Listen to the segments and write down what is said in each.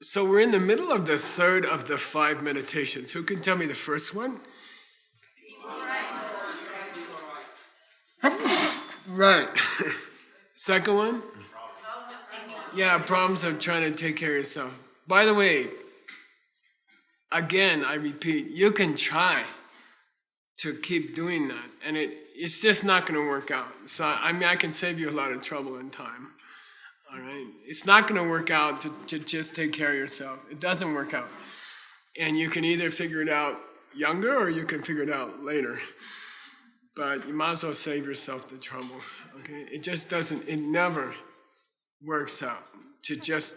So we're in the middle of the third of the 5 meditations. Who can tell me the first one? Right. Second one? Yeah, problems of trying to take care of yourself. By the way, again, I repeat, you can try to keep doing that, and it's just not going to work out. So, I mean, I can save you a lot of trouble and time. All right? It's not going to work out to just take care of yourself. It doesn't work out. And you can either figure it out younger or you can figure it out later. But you might as well save yourself the trouble. Okay? It just doesn't, it never works out to just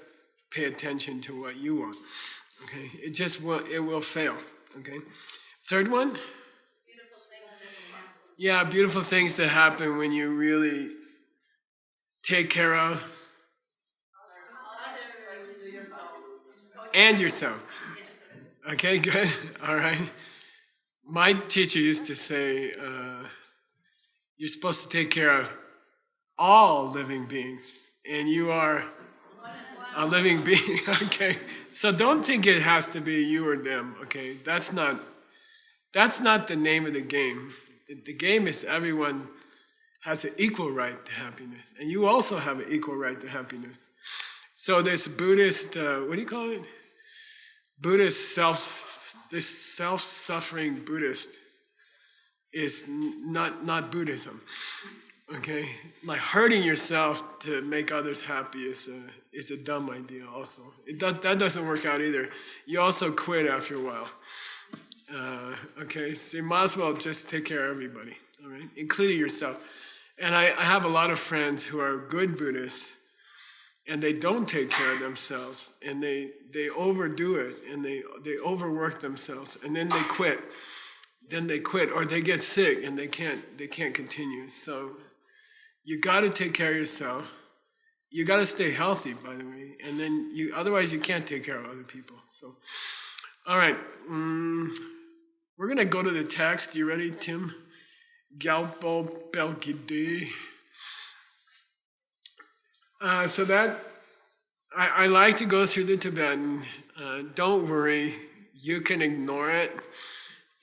pay attention to what you want. Okay? It just will, it will fail. Okay? Third one? Yeah, beautiful things that happen when you really take care of and yourself. Okay, good. All right. My teacher used to say, you're supposed to take care of all living beings, and you are a living being. Okay, so don't think it has to be you or them. Okay, that's not the name of the game. The game is everyone has an equal right to happiness, and you also have an equal right to happiness. So this Buddhist, what do you call it? This self-suffering Buddhist is not Buddhism. Okay, like hurting yourself to make others happy is a dumb idea. Also, that doesn't work out either. You also quit after a while. Okay, so you might as well just take care of everybody. All right, including yourself. And I have a lot of friends who are good Buddhists, and they don't take care of themselves, and they overdo it, and they overwork themselves, and then they quit. Or they get sick, and they can't continue. So you got to take care of yourself. You got to stay healthy, by the way, and then otherwise you can't take care of other people. So, all right, we're gonna go to the text. You ready, Tim? Gyalpo Pelkide. So that, I like to go through the Tibetan. Don't worry, you can ignore it.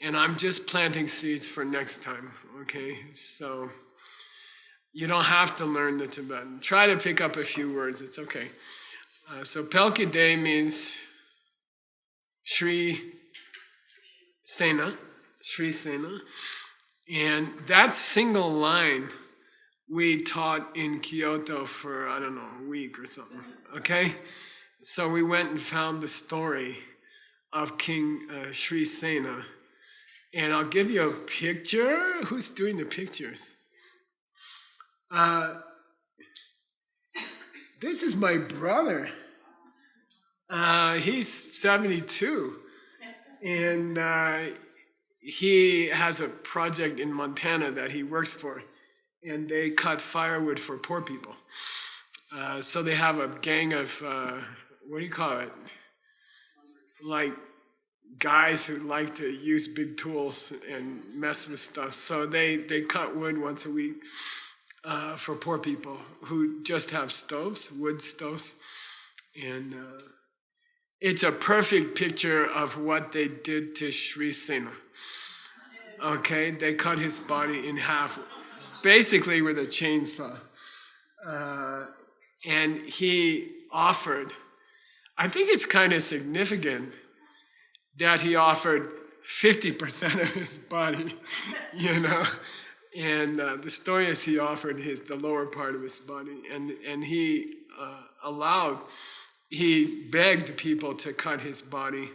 And I'm just planting seeds for next time, okay? So you don't have to learn the Tibetan. Try to pick up a few words, it's okay. So Pelkide means Sri Sena. And that single line we taught in Kyoto for, I don't know, a week or something, okay? So we went and found the story of King Sri Sena. And I'll give you a picture. Who's doing the pictures? This is my brother. He's 72. And he has a project in Montana that he works for. And they cut firewood for poor people. So they have a gang of, what do you call it? Like guys who like to use big tools and mess with stuff. So they cut wood once a week for poor people who just have stoves, wood stoves. And it's a perfect picture of what they did to Sri Sena. Okay, they cut his body in half, basically with a chainsaw. And he offered, I think it's kind of significant that he offered 50% of his body, you know. And the story is he offered the lower part of his body. And he he begged people to cut his body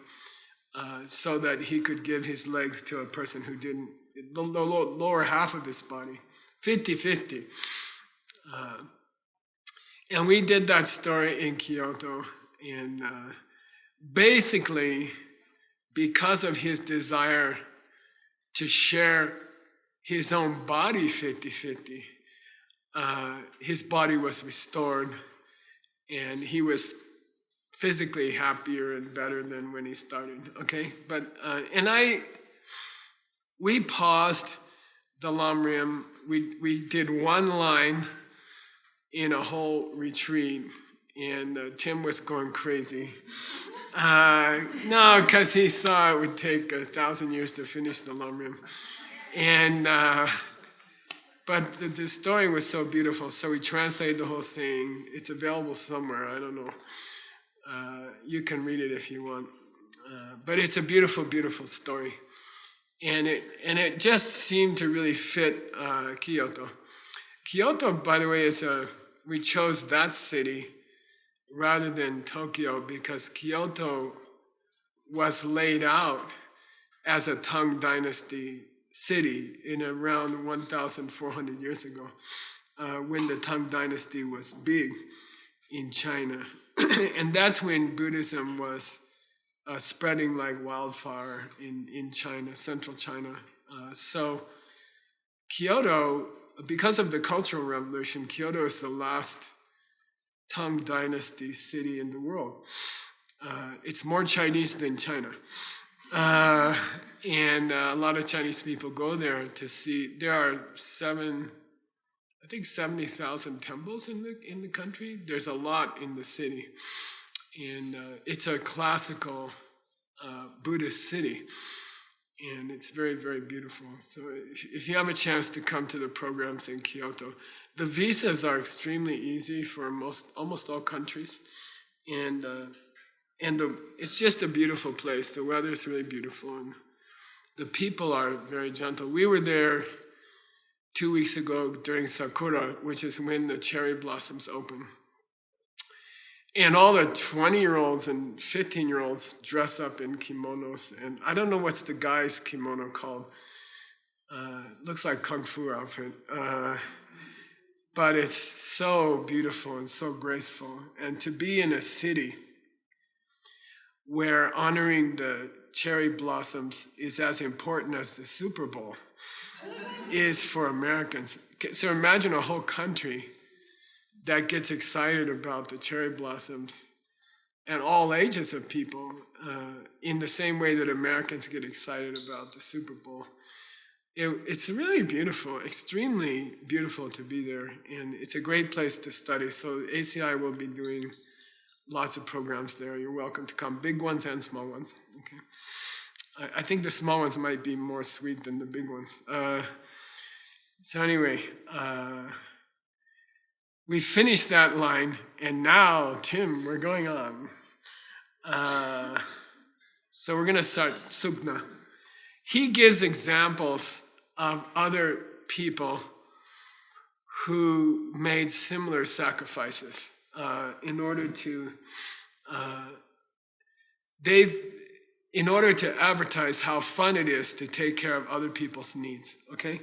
so that he could give his legs to a person who didn't, the lower half of his body, 50-50. And we did that story in Kyoto. And basically, because of his desire to share his own body 50-50, his body was restored, and he was physically happier and better than when he started, okay? But, we paused the Lamrim. We did one line in a whole retreat, and Tim was going crazy. No, because he saw it would take 1,000 years to finish the Lamrim. And but the story was so beautiful, so we translated the whole thing. It's available somewhere, I don't know. You can read it if you want. But it's a beautiful, beautiful story. And it just seemed to really fit Kyoto. Kyoto, by the way, we chose that city rather than Tokyo because Kyoto was laid out as a Tang Dynasty city in around 1,400 years ago, when the Tang Dynasty was big in China. And that's when Buddhism was spreading like wildfire in China, central China. So Kyoto, because of the Cultural Revolution, Kyoto is the last Tang Dynasty city in the world. It's more Chinese than China. And a lot of Chinese people go there to see. There are 70,000 temples in the country. There's a lot in the city. And it's a classical Buddhist city. And it's very, very beautiful. So if you have a chance to come to the programs in Kyoto, the visas are extremely easy for almost all countries. And it's just a beautiful place. The weather is really beautiful. And the people are very gentle. We were there 2 weeks ago during Sakura, which is when the cherry blossoms open. And all the 20-year-olds and 15-year-olds dress up in kimonos. And I don't know what's the guy's kimono called. Looks like Kung Fu outfit. But it's so beautiful and so graceful. And to be in a city where honoring the cherry blossoms is as important as the Super Bowl is for Americans. So imagine a whole country that gets excited about the cherry blossoms, and all ages of people, in the same way that Americans get excited about the Super Bowl. It's really beautiful, extremely beautiful to be there, and it's a great place to study. So ACI will be doing lots of programs there. You're welcome to come, big ones and small ones. Okay. I think the small ones might be more sweet than the big ones. So anyway, we finished that line, and now, Tim, we're going on. So we're going to start Sukna. He gives examples of other people who made similar sacrifices in order to advertise how fun it is to take care of other people's needs. Okay.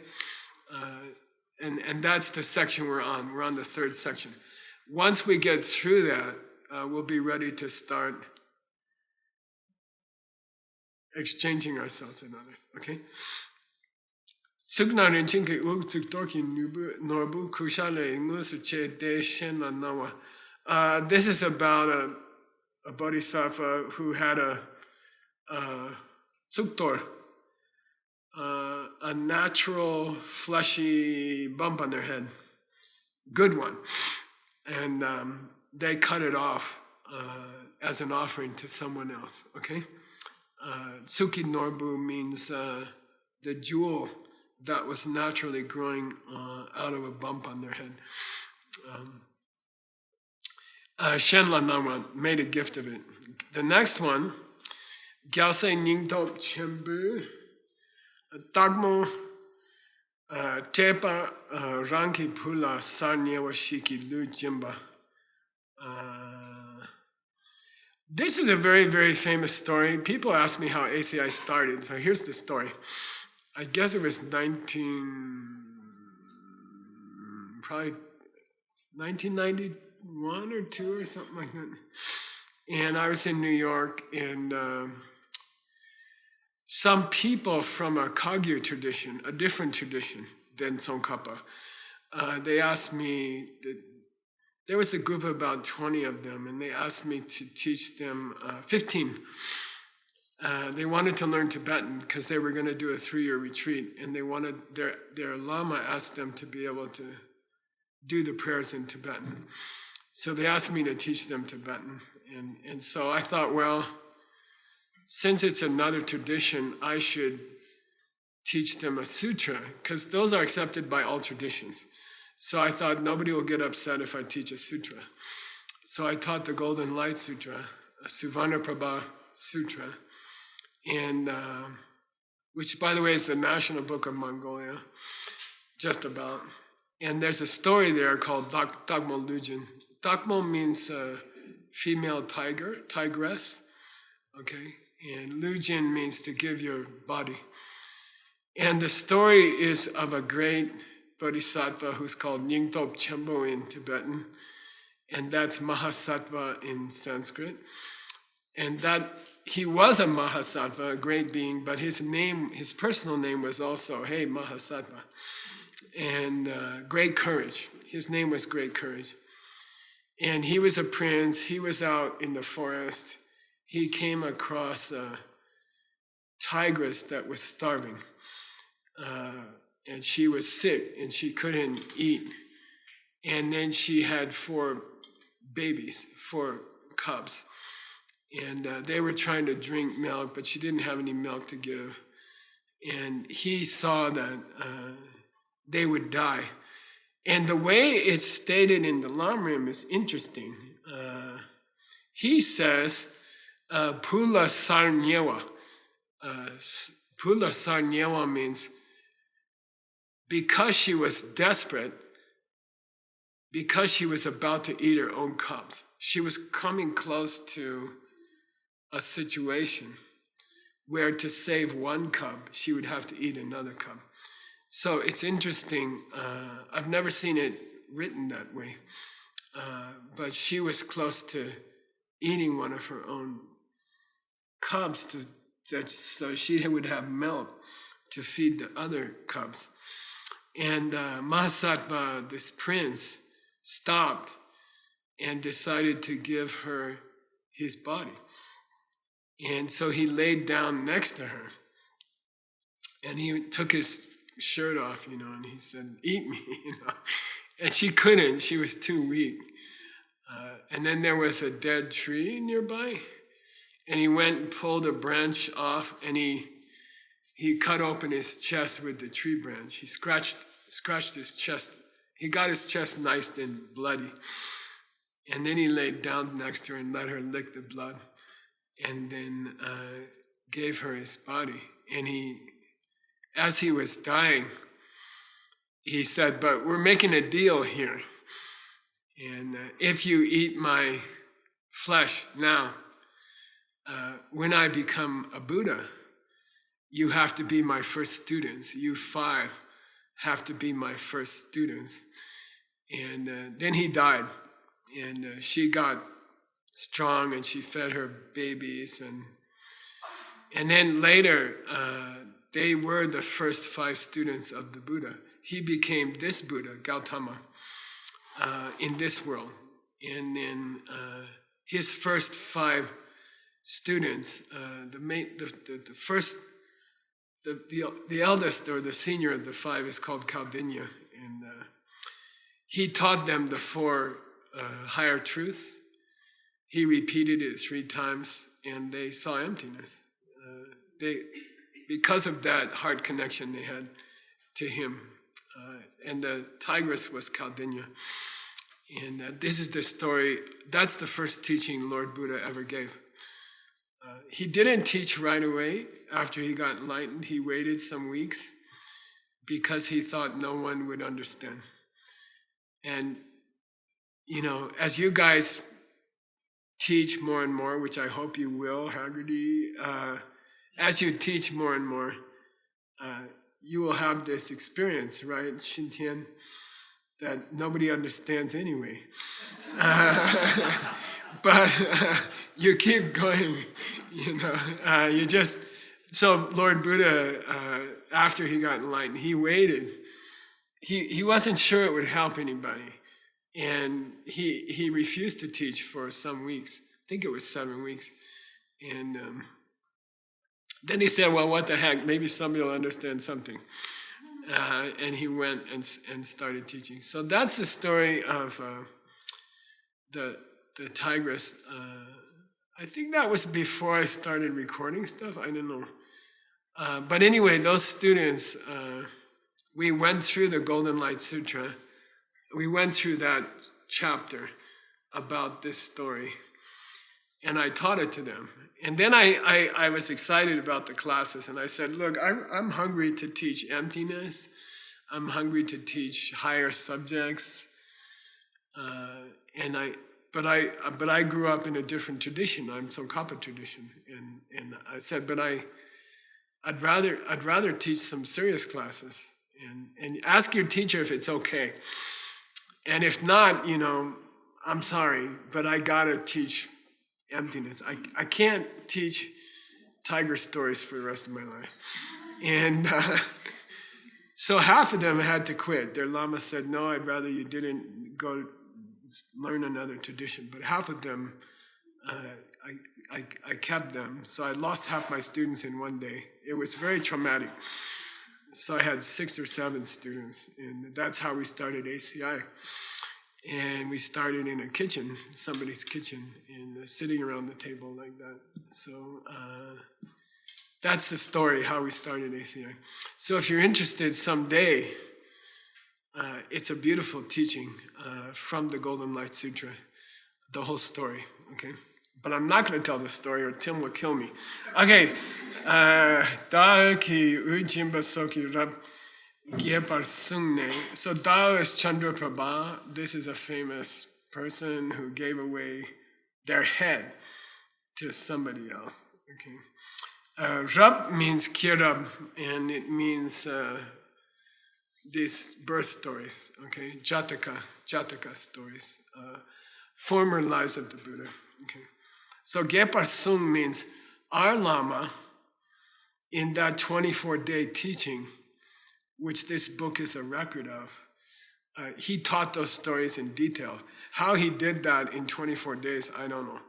And that's the section we're on. We're on the third section. Once we get through that, we'll be ready to start exchanging ourselves in others. Okay? This is about a bodhisattva who had a tsuktor, a natural fleshy bump on their head, good one, and they cut it off as an offering to someone else. Okay, Tsuki Norbu means the jewel that was naturally growing out of a bump on their head. Shenla Nama made a gift of it. The next one, Gyalse Ningtop Chembu. Tagmo Tepa Ranki Pula Sarnyewa Shiki Lu Jimba. This is a very, very famous story. People ask me how ACI started, so here's the story. I guess it was 1991 or 2 or something like that. And I was in New York, and some people from a Kagyu tradition, a different tradition than Tsongkhapa, they asked me, there was a group of about 20 of them, and they asked me to teach them 15. They wanted to learn Tibetan because they were going to do a 3-year retreat, and they wanted their Lama asked them to be able to do the prayers in Tibetan. So they asked me to teach them Tibetan. And so I thought, well, since it's another tradition, I should teach them a sutra, because those are accepted by all traditions. So I thought nobody will get upset if I teach a sutra. So I taught the Golden Light Sutra, a Suvarnaprabha Sutra, and which, by the way, is the national book of Mongolia, just about. And there's a story there called Dagmo Lujin. Dagmo means female tigress, okay? And Lujin means to give your body. And the story is of a great bodhisattva who's called Nyingtop Chenpo in Tibetan, and that's Mahasattva in Sanskrit. And that he was a Mahasattva, a great being, but his personal name was also, hey, Mahasattva. And great courage. His name was Great Courage. And he was a prince. He was out in the forest. He came across a tigress that was starving. And she was sick and she couldn't eat. And then she had 4 babies, 4 cubs. And they were trying to drink milk, but she didn't have any milk to give. And he saw that they would die. And the way it's stated in the Lamrim is interesting. He says, Pula Sarnyewa. Pula Sarnyewa means because she was desperate, because she was about to eat her own cubs, she was coming close to a situation where to save one cub, she would have to eat another cub. So it's interesting. I've never seen it written that way. But she was close to eating one of her own cubs so she would have milk to feed the other cubs. And Mahasattva, this prince, stopped and decided to give her his body. And so he laid down next to her. And he took his shirt off, and he said, eat me, And she couldn't, she was too weak. And then there was a dead tree nearby. And he went and pulled a branch off, and he cut open his chest with the tree branch. He scratched his chest. He got his chest nice and bloody. And then he laid down next to her and let her lick the blood. And then gave her his body. And as he was dying, he said, but we're making a deal here. And if you eat my flesh now, when I become a Buddha, you have to be my first students. You 5 have to be my first students. And then he died. And she got strong and she fed her babies. And then later, they were the first 5 students of the Buddha. He became this Buddha, Gautama, in this world. And then his first 5 students, the eldest or the senior of the 5 is called Kaldinya, and he taught them the 4 higher truths. He repeated it 3 times, and they saw emptiness. Because of that heart connection they had to him. And the tigress was Kaldinya. And this is the story, that's the first teaching Lord Buddha ever gave. He didn't teach right away after he got enlightened. He waited some weeks because he thought no one would understand. And, as you guys teach more and more, which I hope you will, Haggerty, as you teach more and more, you will have this experience, right, Shintian, that nobody understands anyway. But you keep going, so Lord Buddha, after he got enlightened, he waited. He wasn't sure it would help anybody. And he refused to teach for some weeks. I think it was 7 weeks. And then he said, well, what the heck, maybe somebody will understand something. And he went and started teaching. So that's the story of the tigress. I think that was before I started recording stuff. I don't know. But anyway, those students, we went through the Golden Light Sutra. We went through that chapter about this story, and I taught it to them. And then I was excited about the classes, and I said, look, I'm hungry to teach emptiness. I'm hungry to teach higher subjects. But I grew up in a different tradition. I'm Tsongkhapa tradition, and I said, but I'd rather teach some serious classes, and ask your teacher if it's okay. And if not, I'm sorry, but I gotta teach emptiness. I can't teach tiger stories for the rest of my life. And so half of them had to quit. Their lama said, no, I'd rather you didn't go learn another tradition. But half of them, I kept them. So I lost half my students in one day. It was very traumatic. So I had 6 or 7 students, and that's how we started ACI. And we started in a kitchen, somebody's kitchen, and sitting around the table like that. So that's the story, how we started ACI. So if you're interested someday, it's a beautiful teaching from the Golden Light Sutra, the whole story, okay? But I'm not going to tell the story or Tim will kill me. Okay. Da ki ujimba soki rab gyepar sungne. So Dao is Chandra Prabha. This is a famous person who gave away their head to somebody else. Okay. Rab means kirab, and it means these birth stories. Okay, Jataka stories, former lives of the Buddha. Okay. So Gyepar Sung means our Lama, in that 24-day teaching, which this book is a record of, he taught those stories in detail. How he did that in 24 days, I don't know.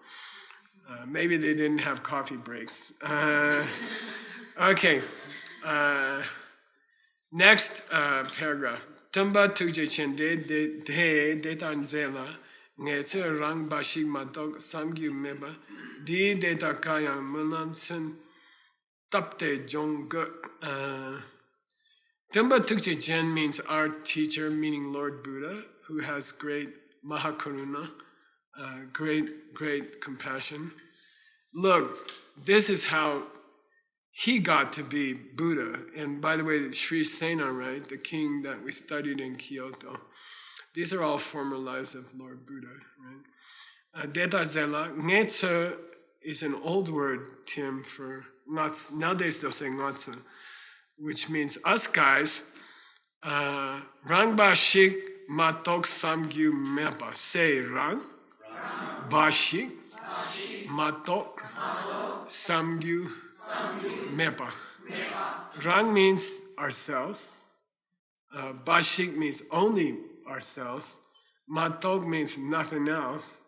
Maybe they didn't have coffee breaks. Okay. Next paragraph. Tumba tuje chende de tanzela ngetse rang bashik matok samgyu meba di deta kaya munam sun tapte jongge. Tumba tukche jen means our teacher, meaning Lord Buddha, who has great mahakaruna, great compassion. Look, this is how he got to be Buddha. And by the way, Sri Sena, right, the king that we studied in Kyoto, these are all former lives of Lord Buddha, right? Deta zela, ngetse is an old word, Tim, for ngats. Nowadays they'll say ngatsa, which means us guys. Rang bashik matok samgyu mepa. Say rang, bashik, matok, samgyu, mepa. Rang means ourselves. Bashik means only ourselves. Matok means nothing else.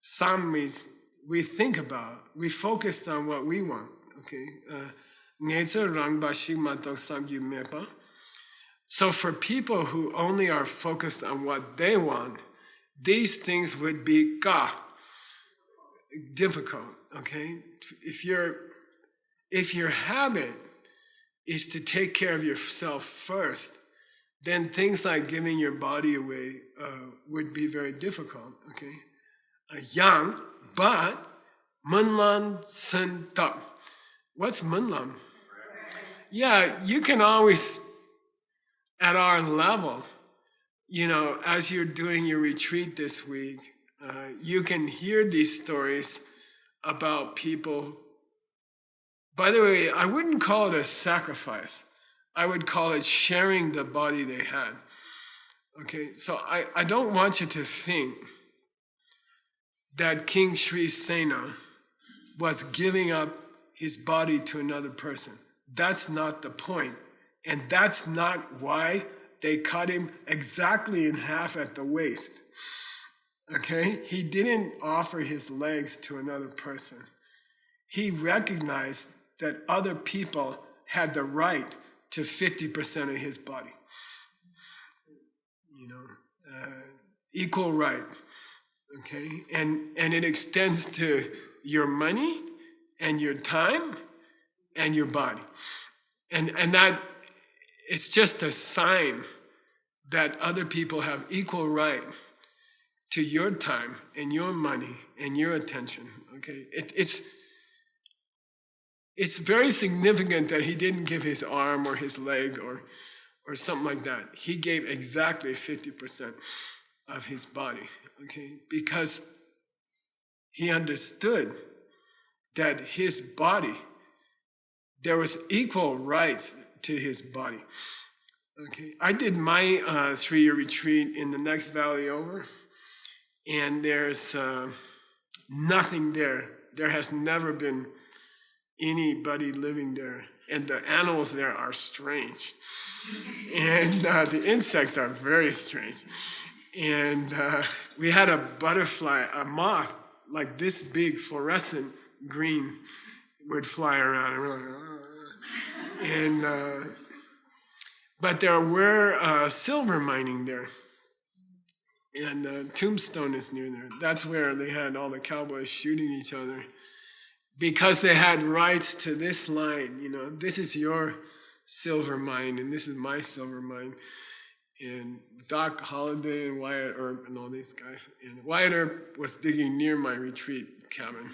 Sam means we think about, we focused on what we want. Okay. Rang bashik matok samgyu mepa. So for people who only are focused on what they want, these things would be difficult. Okay. If your habit is to take care of yourself first, then things like giving your body away would be very difficult. Okay, yang, but munlan sen tak. What's munlan? Yeah, you can always, at our level, as you're doing your retreat this week, you can hear these stories about people. By the way, I wouldn't call it a sacrifice. I would call it sharing the body they had. Okay, so I don't want you to think that King Sri Sena was giving up his body to another person. That's not the point. And that's not why they cut him exactly in half at the waist. Okay, he didn't offer his legs to another person. He recognized that other people had the right to 50% of his body. Equal right. okay? And it extends to your money and your time and your body. And that it's just a sign that other people have equal right to your time and your money and your attention, okay? It's very significant that he didn't give his arm or his leg or something like that. He gave exactly 50% of his body, okay? Because he understood that his body, there was equal rights to his body. Okay, I did my 3-year retreat in the next valley over, and there's nothing there. There has never been anybody living there, and the animals there are strange, and the insects are very strange. And we had a butterfly, a moth, like this big, fluorescent green, would fly around. And but there were silver mining there. And Tombstone is near there. That's where they had all the cowboys shooting each other. Because they had rights to this line, this is your silver mine, and this is my silver mine. And Doc Holliday and Wyatt Earp and all these guys. And Wyatt Earp was digging near my retreat cabin.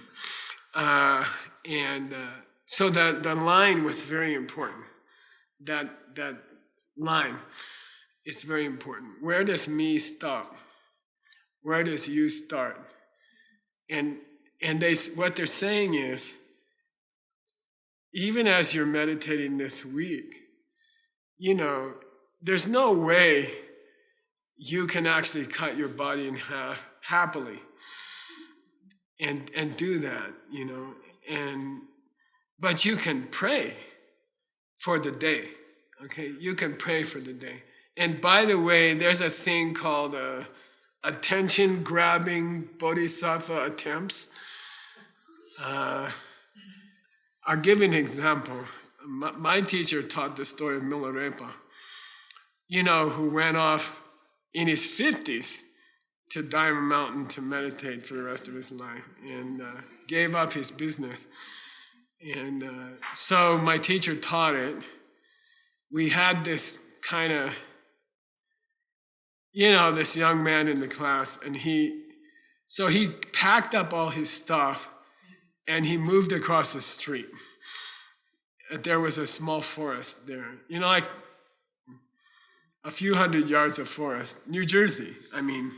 So the line was very important. That line is very important. Where does me stop? Where does you start? And what they're saying is, even as you're meditating this week, there's no way you can actually cut your body in half happily and do that, but you can pray for the day, okay? You can pray for the day. And by the way, there's a thing called attention-grabbing bodhisattva attempts. I'll give you an example. My teacher taught the story of Milarepa, who went off in his 50s to Diamond Mountain to meditate for the rest of his life and gave up his business. And so my teacher taught it. We had this kind of, this young man in the class, and he packed up all his stuff and he moved across the street. There was a small forest there, like a few hundred yards of forest, New Jersey, I mean.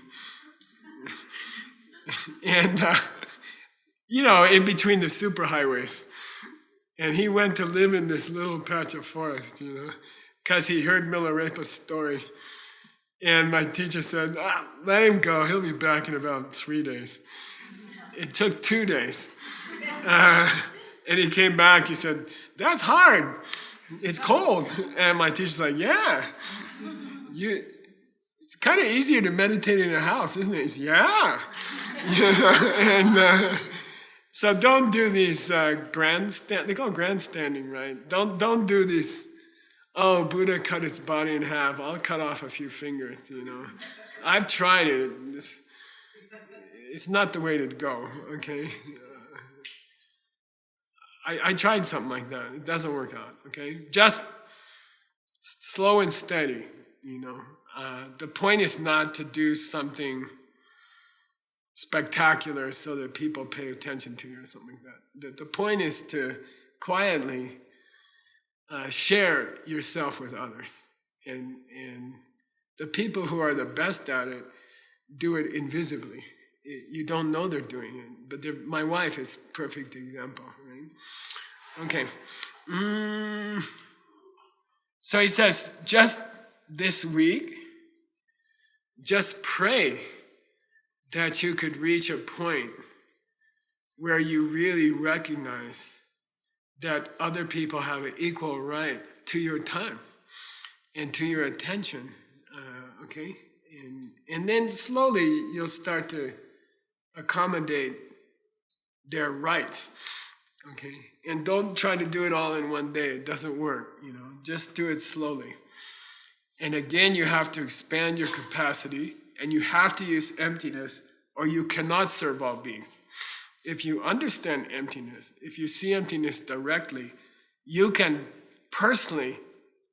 And, in between the superhighways. And he went to live in this little patch of forest, because he heard Milarepa's story. And my teacher said, let him go. He'll be back in about 3 days. It took 2 days. And he came back. He said, that's hard. It's cold. And my teacher's like, yeah. It's kind of easier to meditate in a house, isn't it? He said, yeah. And so don't do these they call grandstanding, right? Don't do these, Buddha cut his body in half, I'll cut off a few fingers, I've tried it. It's not the way to go, okay? I tried something like that. It doesn't work out, okay? Just slow and steady, The point is not to do something spectacular so that people pay attention to you or something like that. The point is to quietly share yourself with others. And the people who are the best at it do it invisibly. You don't know they're doing it. But my wife is a perfect example, right? Okay. So he says, just this week, just pray that you could reach a point where you really recognize that other people have an equal right to your time and to your attention, okay? And then slowly you'll start to accommodate their rights, okay? And don't try to do it all in one day. It doesn't work, Just do it slowly. And again, you have to expand your capacity, and you have to use emptiness or you cannot serve all beings. If you understand emptiness, if you see emptiness directly, you can personally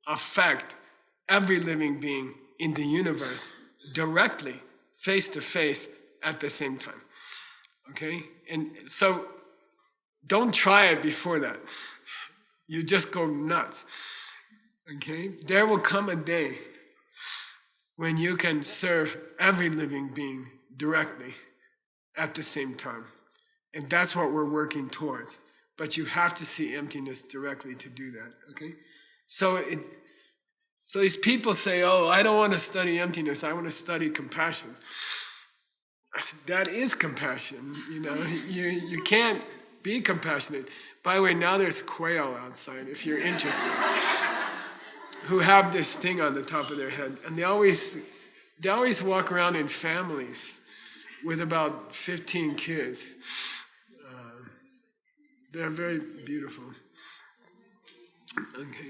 affect every living being in the universe directly, face to face, at the same time. Okay? And so don't try it before that. You just go nuts. Okay? There will come a day when you can serve every living being directly at the same time. And that's what we're working towards. But you have to see emptiness directly to do that. Okay? So these people say, oh, I don't want to study emptiness, I want to study compassion. That is compassion. You can't be compassionate. By the way, now there's quail outside, if you're interested, who have this thing on the top of their head. And they always walk around in families with about 15 kids. They're very beautiful. Okay.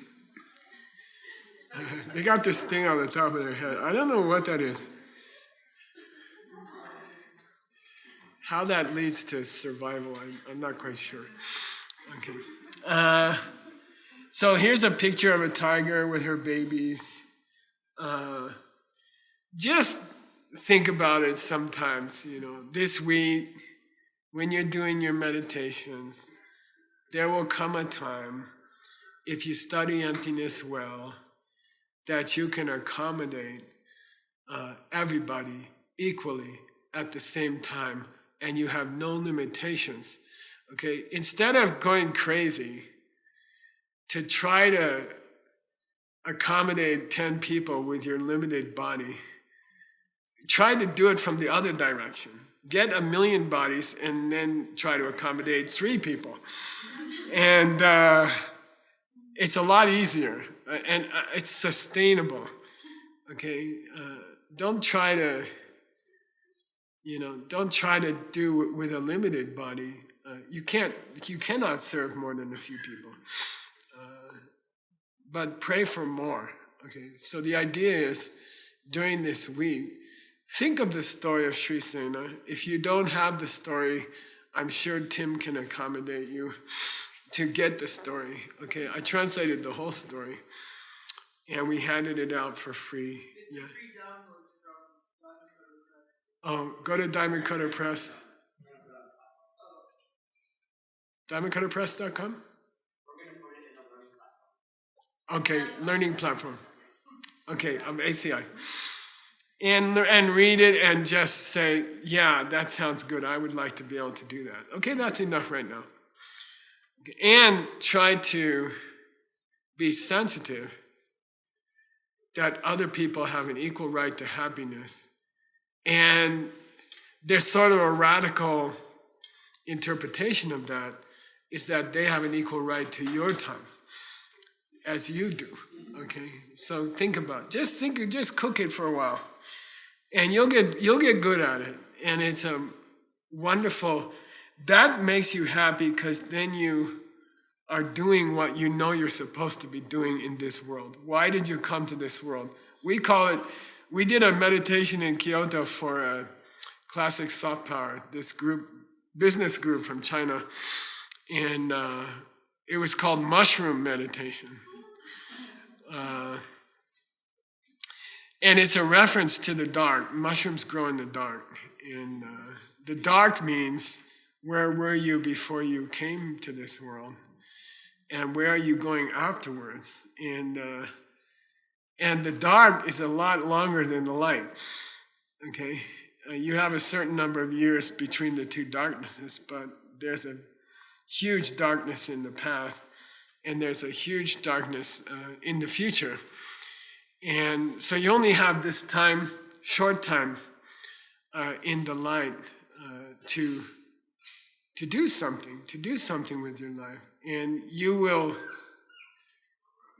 They got this thing on the top of their head. I don't know what that is. How that leads to survival, I'm not quite sure. Okay. So here's a picture of a tiger with her babies. Just think about it sometimes, this week, when you're doing your meditations, there will come a time, if you study emptiness well, that you can accommodate everybody equally at the same time, and you have no limitations. Okay? Instead of going crazy to try to accommodate 10 people with your limited body, try to do it from the other direction. Get 1 million bodies and then try to accommodate 3 people. And it's a lot easier, and it's sustainable. Okay? Don't try to do it with a limited body. You cannot serve more than a few people. But pray for more. Okay? So the idea is, during this week, think of the story of Sri Sena. If you don't have the story, I'm sure Tim can accommodate you to get the story. Okay, I translated the whole story, and we handed it out for free. It's a free download from Diamond Cutter Press. Oh, go to Diamond Cutter Press. DiamondCutterPress.com? We're going to put it in a learning platform. Okay, learning platform. Okay, ACI. And read it and just say, yeah, that sounds good. I would like to be able to do that. Okay, that's enough right now. Okay, and try to be sensitive that other people have an equal right to happiness. And there's sort of a radical interpretation of that, is that they have an equal right to your time, as you do. Okay, so think about it. Just cook it for a while. And you'll get good at it. And it's a wonderful, that makes you happy, because then you are doing what you know you're supposed to be doing in this world. Why did you come to this world? We did a meditation in Kyoto for a classic soft power, this business group from China. And it was called mushroom meditation. And it's a reference to the dark. Mushrooms grow in the dark. And the dark means, where were you before you came to this world? And where are you going afterwards? And the dark is a lot longer than the light. Okay? You have a certain number of years between the two darknesses, but there's a huge darkness in the past, and there's a huge darkness in the future. And so you only have this time, short time, in the light to do something with your life. And you will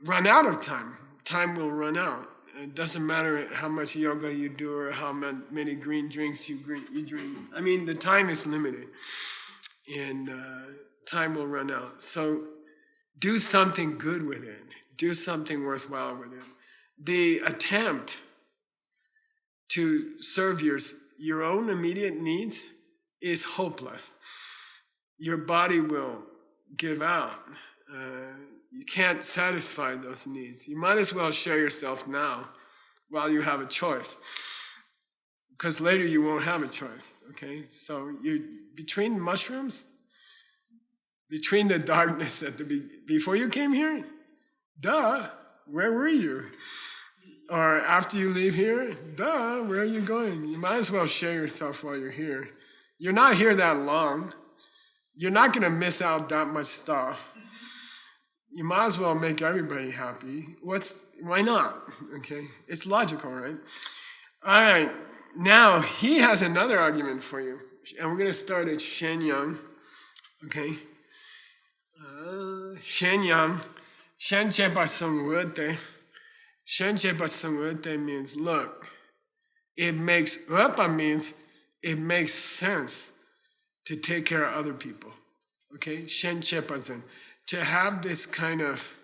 run out of time. Time will run out. It doesn't matter how much yoga you do or how many green drinks you drink. I mean, the time is limited, and time will run out. So do something good with it. Do something worthwhile with it. The attempt to serve your own immediate needs is hopeless. Your body will give out. You can't satisfy those needs. You might as well share yourself now while you have a choice, because later you won't have a choice. Okay, so you between mushrooms, between the darkness at before you came here, where were you? Or after you leave here, where are you going? You might as well share yourself while you're here. You're not here that long. You're not going to miss out that much stuff. You might as well make everybody happy. Why not? Okay, it's logical, right? All right, now he has another argument for you, and we're going to start at Shenyang. Okay, Shenyang, Shenchepa Sangwete. Shenchepa Sangwete means look. Rapa means it makes sense to take care of other people. Okay, Shenchepa Zen. To have this kind of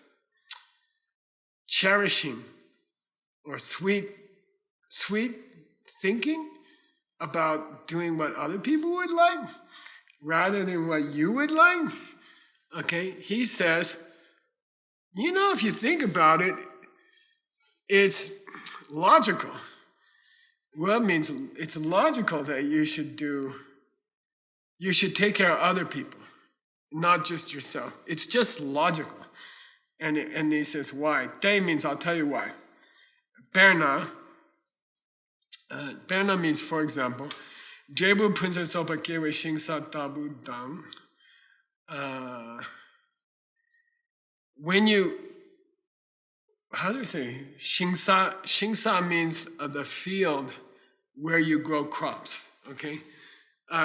cherishing or sweet thinking about doing what other people would like rather than what you would like. Okay, he says, if you think about it, it's logical. Well, it means it's logical that you should take care of other people, not just yourself. It's just logical. And he says, why? Te means, I'll tell you why. Berna means, for example, Jebu Princess Opa Kewe Shingsa Tabu Dang. How do we say? Shingsa means the field where you grow crops, okay?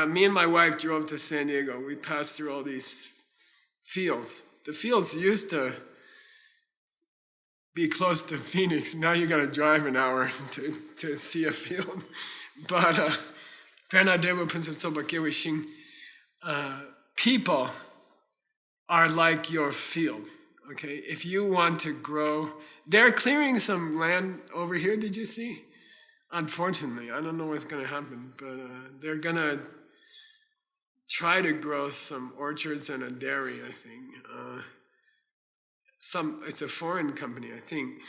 Me and my wife drove to San Diego. We passed through all these fields. The fields used to be close to Phoenix. Now you got to drive an hour to see a field. But people are like your field. Okay, if you want to grow, they're clearing some land over here. Did you see? Unfortunately, I don't know what's going to happen, but they're going to try to grow some orchards and a dairy, I think. It's a foreign company, I think,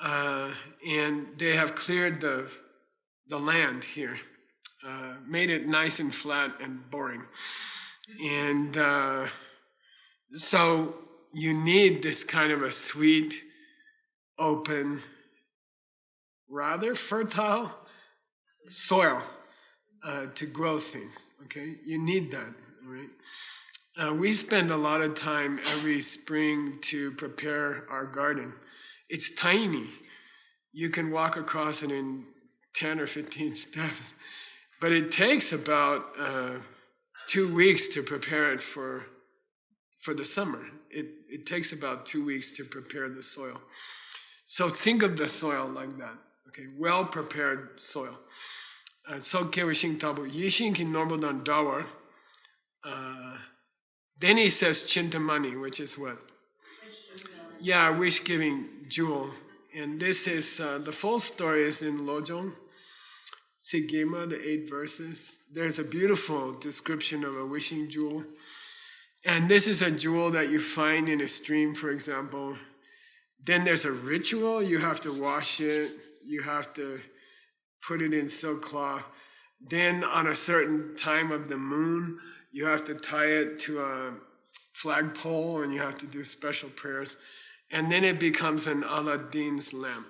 and they have cleared the land here, made it nice and flat and boring, and so you need this kind of a sweet, open, rather fertile soil to grow things. Okay, you need that. All right. We spend a lot of time every spring to prepare our garden. It's tiny. You can walk across it in 10 or 15 steps, but it takes about 2 weeks to prepare it for the summer. It takes about 2 weeks to prepare the soil. So think of the soil like that. Okay, well-prepared soil. So kewishing tabu yishin ki normal dan dawar. Then he says chintamani, which is what? Yeah, wish-giving jewel. And this is, the full story is in Lojong, Sigima, the 8 verses. There's a beautiful description of a wishing jewel. And this is a jewel that you find in a stream, for example. Then there's a ritual. You have to wash it. You have to put it in silk cloth. Then on a certain time of the moon, you have to tie it to a flagpole and you have to do special prayers. And then it becomes an Aladdin's lamp.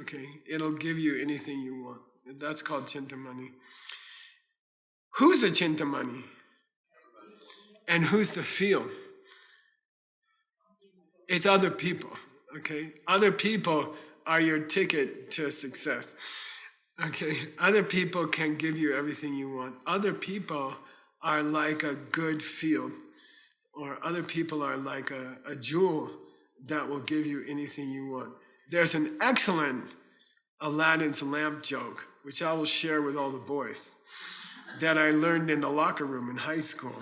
Okay, it'll give you anything you want. That's called Chintamani. Who's a Chintamani? And who's the field? It's other people. Okay, other people are your ticket to success. Okay, other people can give you everything you want. Other people are like a good field, or other people are like a jewel that will give you anything you want. There's an excellent Aladdin's lamp joke, which I will share with all the boys, that I learned in the locker room in high school,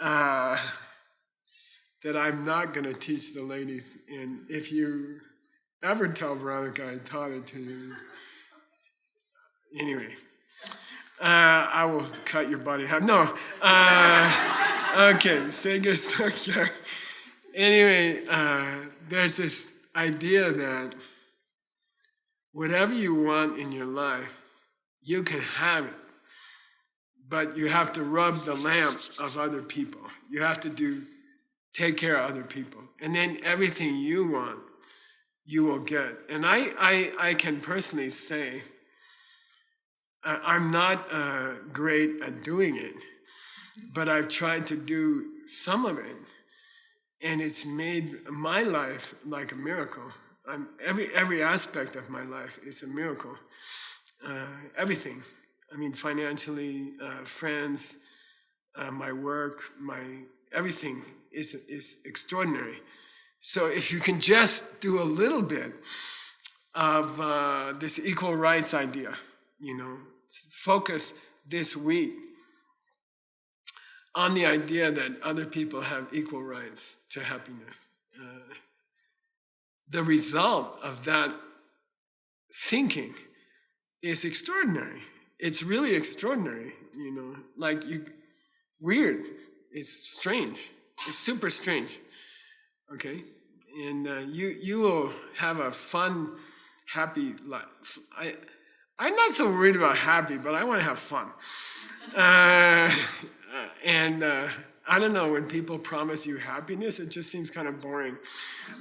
that I'm not going to teach the ladies. And if you ever tell Veronica I taught it to you, anyway. I will cut your body half. No. Okay, Sega Sokya. Anyway, there's this idea that whatever you want in your life, you can have it. But you have to rub the lamp of other people. You have to take care of other people. And then everything you want, you will get. And I can personally say, I'm not great at doing it, but I've tried to do some of it. And it's made my life like a miracle. Every aspect of my life is a miracle. Everything. I mean, financially, friends, my work, everything is extraordinary. So if you can just do a little bit of this equal rights idea, focus this week on the idea that other people have equal rights to happiness. The result of that thinking is extraordinary. It's really extraordinary, weird. It's strange. It's super strange, okay? And you will have a fun, happy life. I'm not so worried about happy, but I want to have fun. And I don't know, when people promise you happiness, it just seems kind of boring.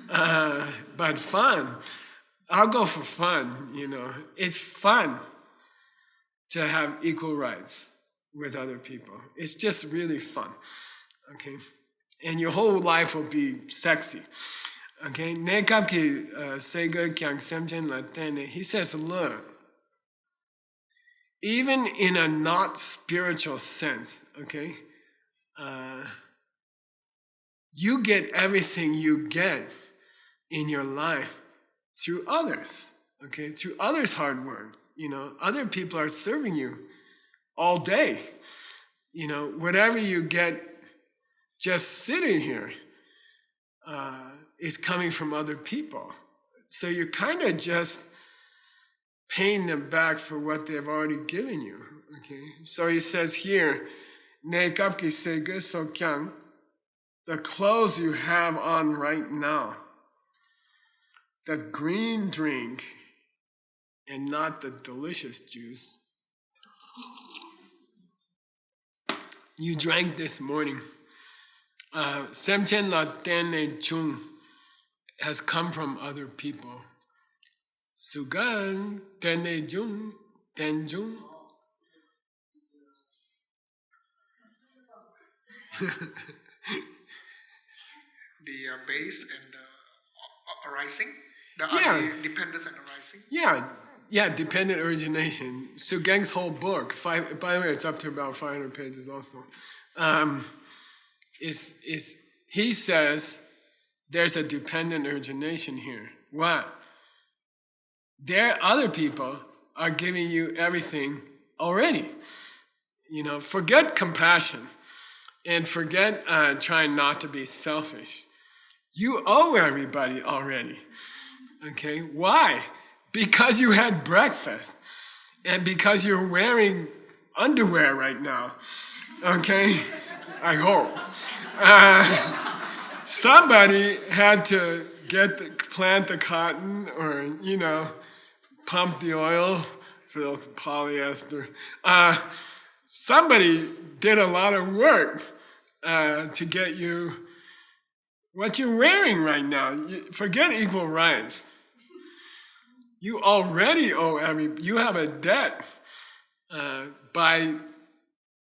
But fun, I'll go for fun, It's fun to have equal rights with other people. It's just really fun, okay? And your whole life will be sexy, okay? He says, look, even in a not spiritual sense, okay, you get everything you get in your life through others, okay, through others' hard work. Other people are serving you all day. Whatever you get just sitting here is coming from other people. So you're kind of just paying them back for what they've already given you. Okay. So he says here, the clothes you have on right now, the green drink, and not the delicious juice you drank this morning. Semchen la tene chung has come from other people. Sugan tene jung, ten jung. The base and arising? The dependence and arising? Yeah, dependent origination. Sugeng's whole book, by the way, it's up to about 500 pages also, he says there's a dependent origination here. What? Other people are giving you everything already. Forget compassion and forget trying not to be selfish. You owe everybody already. Okay? Why? Because you had breakfast and because you're wearing underwear right now. Okay? I hope. Somebody had to plant the cotton or, pump the oil for those polyester. Somebody did a lot of work to get you what you're wearing right now. Forget equal rights. You already owe you have a debt by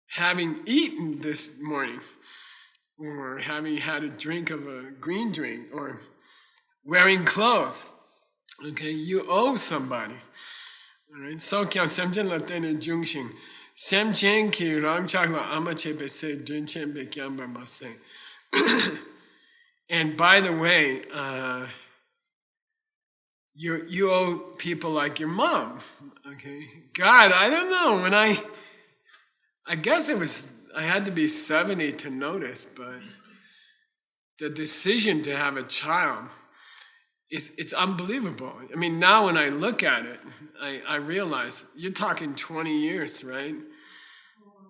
having eaten this morning, or having had a drink of a green drink, or wearing clothes. Okay, you owe somebody. All right. So kya semchen la tene jungshing. Semchen ki ramchak la amache be se jinchen be kyamba mase. And by the way, you owe people like your mom. Okay, God, I don't know. When I guess I had to be 70 to notice, but the decision to have a child it's unbelievable. I mean, now when I look at it, I realize you're talking 20 years, right?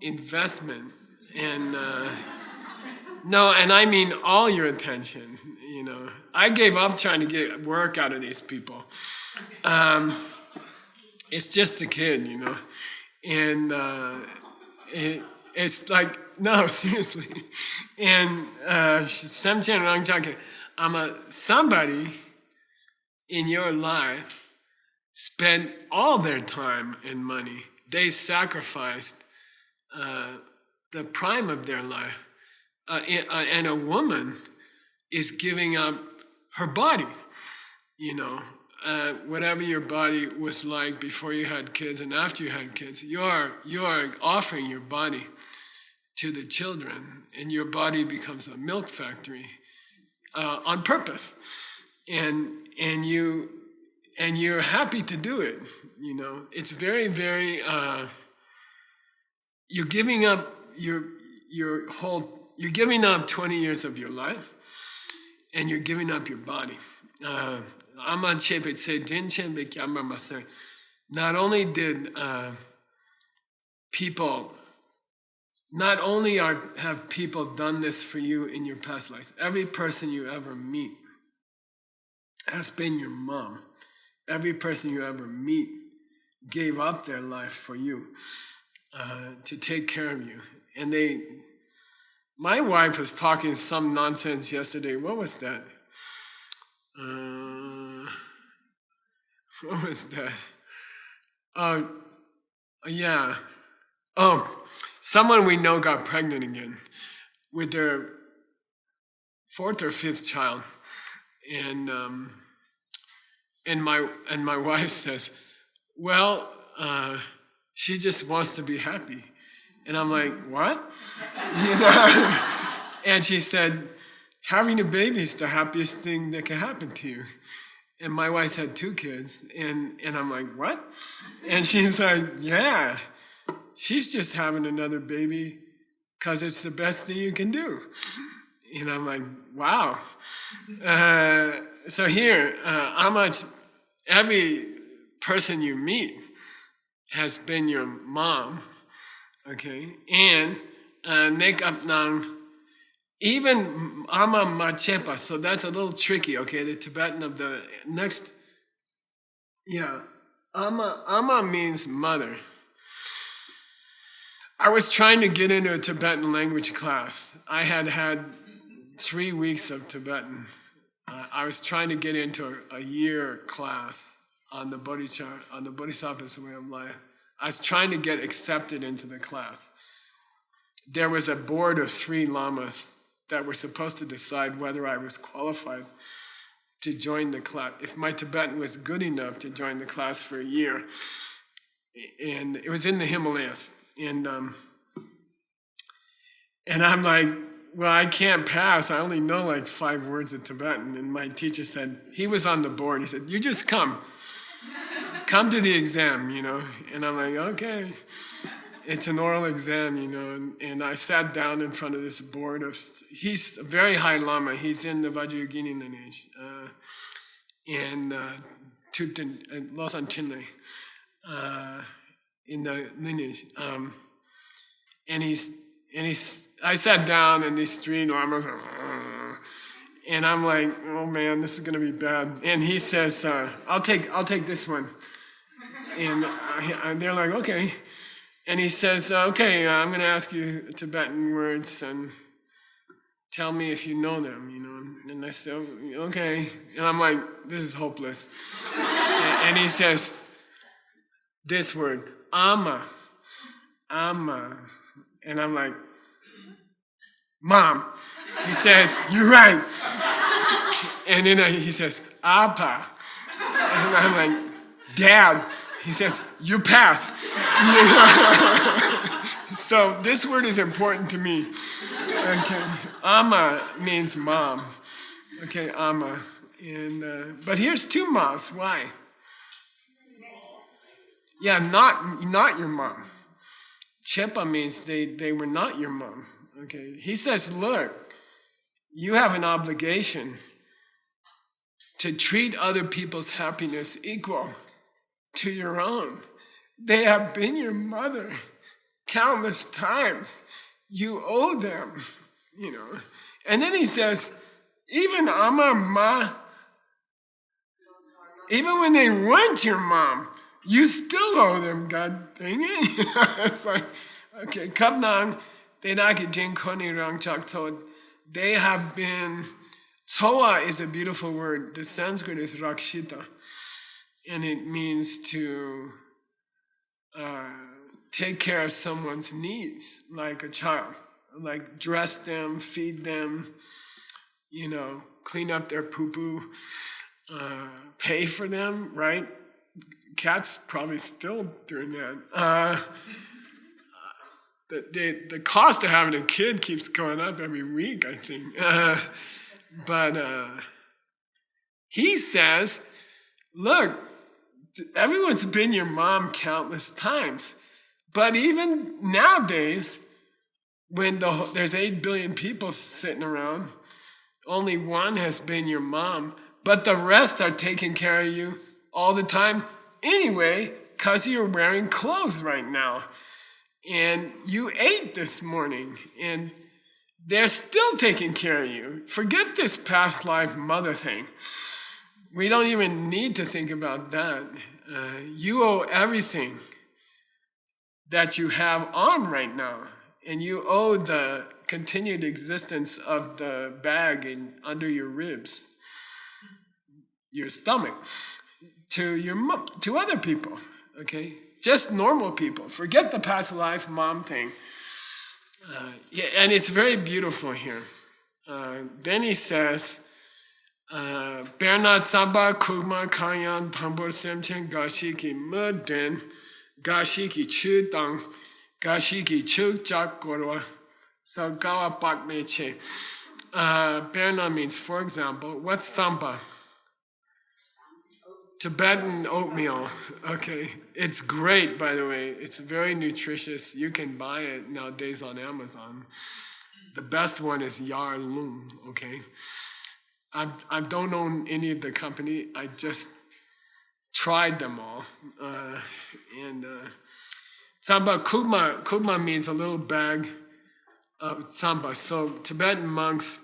investment. And no, and I mean all your attention. I gave up trying to get work out of these people. It's just a kid, and it's like, no, seriously. And Samchen Rangchake, somebody in your life spent all their time and money. They sacrificed the prime of their life. And a woman is giving up her body, whatever your body was like before you had kids and after you had kids, you are offering your body to the children, and your body becomes a milk factory on purpose, and you're happy to do it. It's very, very. You're giving up you're giving up 20 years of your life, and you're giving up your body. Not only did have people done this for you in your past lives, every person you ever meet has been your mom. Every person you ever meet gave up their life for you, to take care of you. And my wife was talking some nonsense yesterday. What was that? What was that? Yeah. Oh, someone we know got pregnant again with their 4th or 5th child, and my wife says, well, she just wants to be happy. And I'm like, what? And she said, having a baby is the happiest thing that can happen to you. And my wife had 2 kids, and I'm like, what? And she's like, yeah, she's just having another baby because it's the best thing you can do. And I'm like, wow. So here, how much every person you meet has been your mom, okay? And nekap nang, even ama machepa, so that's a little tricky, okay? The Tibetan of the next, yeah, ama means mother. I was trying to get into a Tibetan language class. I had 3 weeks of Tibetan. I was trying to get into a year class on the Bodhisattva's way of life. I was trying to get accepted into the class. There was a board of 3 lamas that were supposed to decide whether I was qualified to join the class, if my Tibetan was good enough to join the class for a year. And it was in the Himalayas. And I'm like, well, I can't pass. I only know like 5 words of Tibetan. And my teacher said, he was on the board. He said, you just come to the exam, And I'm like, okay. It's an oral exam, and I sat down in front of this board he's a very high lama. He's in the Vajrayogini lineage, and Losan Chinle, in the lineage. I sat down, and these 3 lamas are, and I'm like, oh man, this is gonna be bad. And he says, I'll take this one, and they're like, okay. And he says, okay, I'm going to ask you Tibetan words and tell me if you know them, And I said, okay. And I'm like, this is hopeless. And he says, this word, ama. And I'm like, mom. He says, you're right. And then he says, apa. And I'm like, dad. He says, you pass. So this word is important to me. Okay. Ama means mom. Okay, ama. And but here's 2 mas. Why? Yeah, not your mom. Chepa means they were not your mom. Okay. He says, look, you have an obligation to treat other people's happiness equal to your own. They have been your mother. countless times. You owe them, And then he says, even ama ma, even when they weren't your mom, you still owe them, god dang it. It's like, okay, kapnang, tenaki jing koni rang chak tod. They have been, Tsoa is a beautiful word. The Sanskrit is rakshita. And it means to take care of someone's needs, like a child. Like dress them, feed them, clean up their poo-poo, pay for them, right? Cats probably still doing that. The cost of having a kid keeps going up every week, I think. But he says, look, everyone's been your mom countless times. But even nowadays, when there's 8 billion people sitting around, only one has been your mom, but the rest are taking care of you all the time anyway, because you're wearing clothes right now. And you ate this morning, and they're still taking care of you. Forget this past life mother thing. We don't even need to think about that. You owe everything that you have on right now. And you owe the continued existence of the bag under your ribs, your stomach, to other people, okay? Just normal people. Forget the past life mom thing. And it's very beautiful here. Then he says, Bernard Samba Kugma Kanyan Pambor Semchen Gashiki Muden Gashiki Chudang Gashiki Chuk Chak Gorwa Sagawa Pakmeche. Bernard means, for example, what's Samba? Tibetan oatmeal. Okay. It's great, by the way. It's very nutritious. You can buy it nowadays on Amazon. The best one is Yar Lung, okay? I don't own any of the company. I just tried them all. Tsamba Kugma means a little bag of tsamba. So Tibetan monks,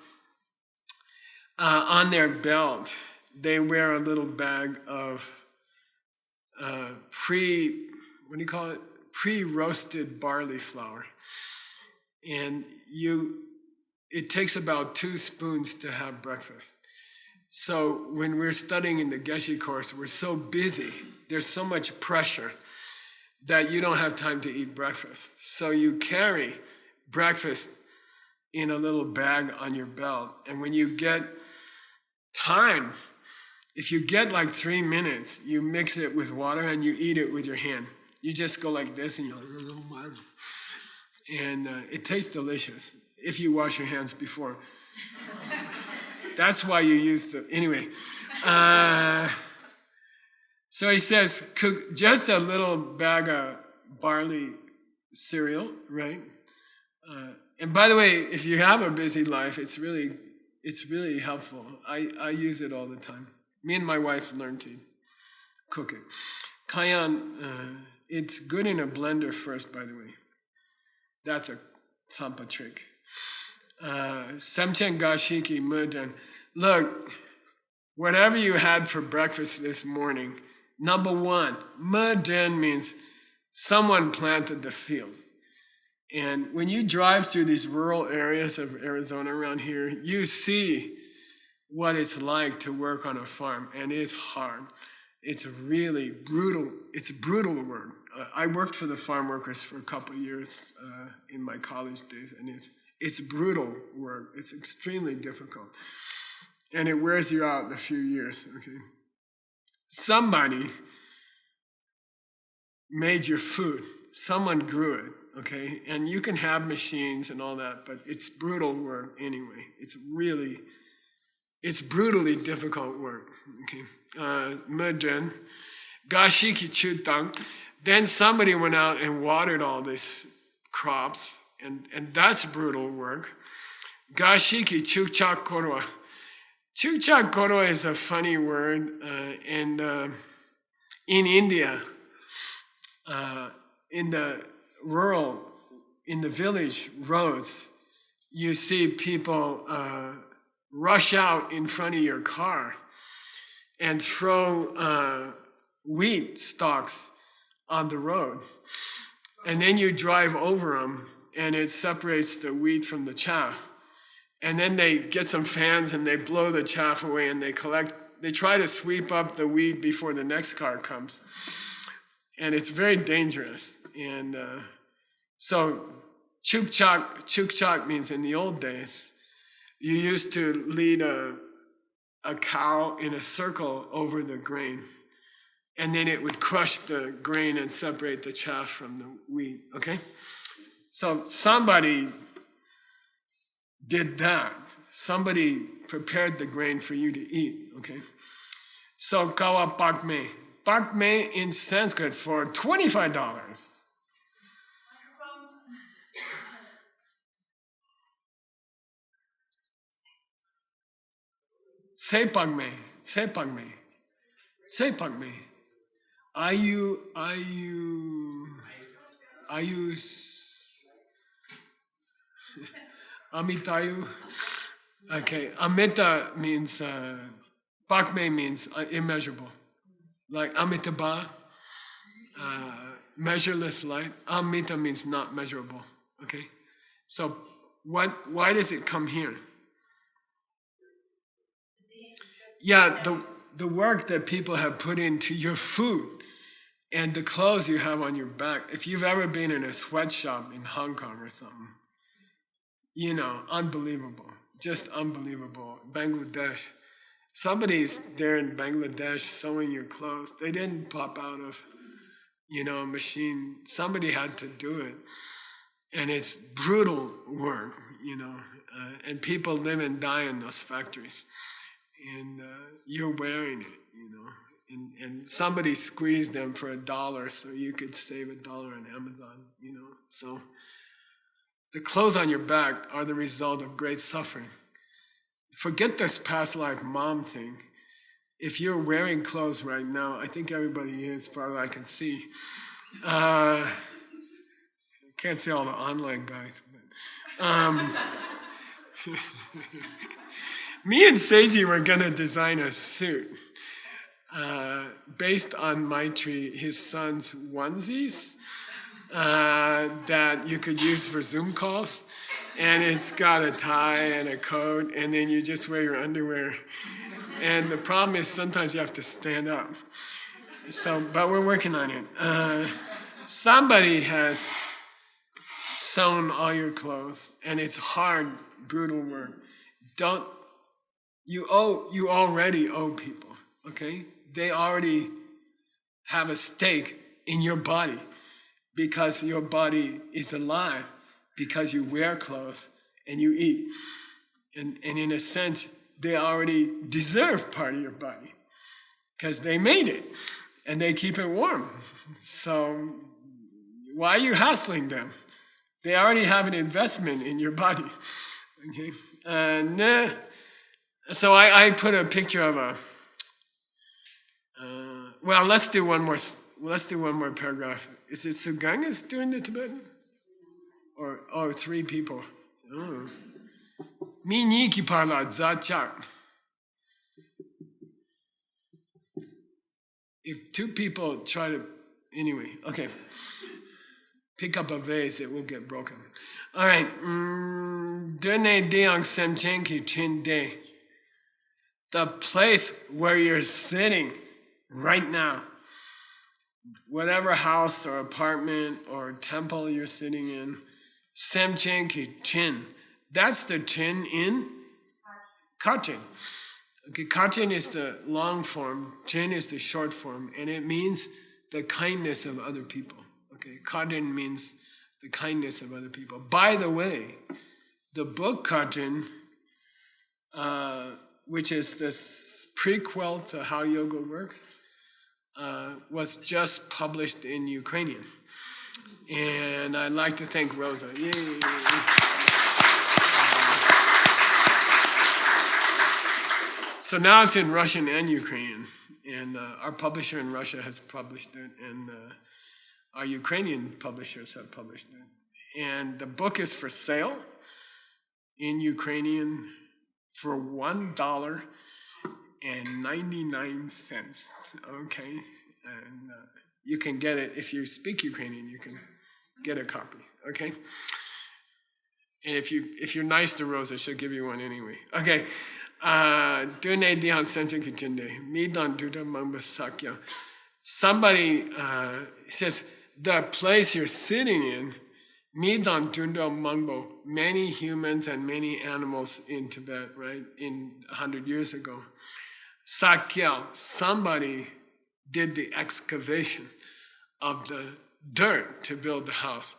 on their belt, they wear a little bag of pre-roasted barley flour. And it takes about 2 spoons to have breakfast. So when we're studying in the Geshe course, we're so busy, there's so much pressure that you don't have time to eat breakfast. So you carry breakfast in a little bag on your belt. And when you get time, if you get like 3 minutes, you mix it with water and you eat it with your hand. You just go like this and you're like, oh my. And it tastes delicious if you wash your hands before. That's why you use anyway. So he says, cook just a little bag of barley cereal, right? And by the way, if you have a busy life, it's really helpful. I use it all the time. Me and my wife learned to cook it. Kayan, it's good in a blender first, by the way. That's a Tsampa trick. Samchen Gashiki Mudan. Look, whatever you had for breakfast this morning, number 1, Mudan means someone planted the field. And when you drive through these rural areas of Arizona around here, you see what it's like to work on a farm, and it's hard. It's really brutal. It's brutal work. I worked for the farm workers for a couple of years in my college days, and it's brutal work. It's extremely difficult, and it wears you out in a few years. Okay, somebody made your food. Someone grew it. Okay, and you can have machines and all that, but it's brutal work anyway. It's brutally difficult work. Okay, Mudren, Gashiki Chutang. Then somebody went out and watered all these crops, and that's brutal work. Gashiki Chukchak Korwa. Chukchak Korwa is a funny word, and in India, in the rural in the village roads, you see people rush out in front of your car and throw wheat stalks on the road. And then you drive over them, and it separates the wheat from the chaff. And then they get some fans and they blow the chaff away, and they try to sweep up the wheat before the next car comes. And it's very dangerous. And so chukchak means in the old days, you used to lead a cow in a circle over the grain. And then it would crush the grain and separate the chaff from the wheat, okay? So somebody did that. Somebody prepared the grain for you to eat, okay? So kawa pakme. Pakme in Sanskrit for $25. Say pakme. Say pakme. Say pakme. Amitayu. Okay, amita means, pakme means immeasurable. Like Amitabha, measureless light. Amita means not measurable. Okay, so why does it come here? Yeah, the work that people have put into your food and the clothes you have on your back. If you've ever been in a sweatshop in Hong Kong or something, unbelievable, just unbelievable. Bangladesh. Somebody's there in Bangladesh sewing your clothes. They didn't pop out of, a machine. Somebody had to do it. And it's brutal work, and people live and die in those factories. And you're wearing it, and somebody squeezed them for $1 so you could save $1 on Amazon, So the clothes on your back are the result of great suffering. Forget this past life mom thing. If you're wearing clothes right now, I think everybody is, as far as I can see. Can't see all the online guys, but me and Seiji were gonna design a suit based on Maitri, his son's onesies that you could use for Zoom calls. And it's got a tie and a coat, and then you just wear your underwear. And the problem is sometimes you have to stand up. But we're working on it. Somebody has sewn all your clothes, and it's hard, brutal work. You already owe people, okay? They already have a stake in your body because your body is alive, because you wear clothes and you eat. And in a sense, they already deserve part of your body because they made it and they keep it warm. So why are you hassling them? They already have an investment in your body, okay? And so I put a picture of let's do one more paragraph. Is it Sugangas doing the Tibetan? Or 3 people? Mi ni ki parla za chak. If 2 people try to, anyway, okay. Pick up a vase, it will get broken. All right. Dene deang semchen ki chin de. The place where you're sitting right now, whatever house or apartment or temple you're sitting in, semchen ki chin. That's the chin in kachin. Okay, kachin is the long form, chin is the short form, and it means the kindness of other people. Okay, kachin means the kindness of other people. By the way, the book Kachin, which is this prequel to How Yoga Works, was just published in Ukrainian. And I'd like to thank Rosa. Yay. So now it's in Russian and Ukrainian. And our publisher in Russia has published it, and our Ukrainian publishers have published it. And the book is for sale in Ukrainian for $1.99. Okay, and you can get it if you speak Ukrainian. You can get a copy. Okay, and if you're nice to Rosa, she'll give you one anyway. Okay, somebody says the place you're sitting in. Midan Dundo Mangbo, many humans and many animals in Tibet, right, 100 years ago. Sakyal, somebody did the excavation of the dirt to build the house.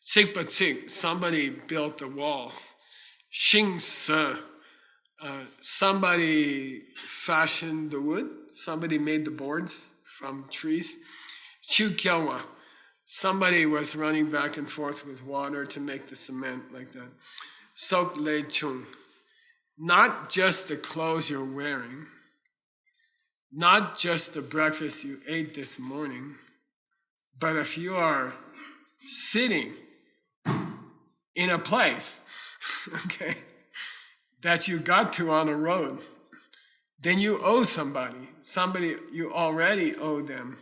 Tsikpatsik, somebody built the walls. Shingse, somebody fashioned the wood, somebody made the boards from trees. Chukyelwa, somebody was running back and forth with water to make the cement like that. Sok Le Chung. Not just the clothes you're wearing, not just the breakfast you ate this morning, but if you are sitting in a place, okay, that you got to on a road, then you owe somebody. Somebody, you already owe them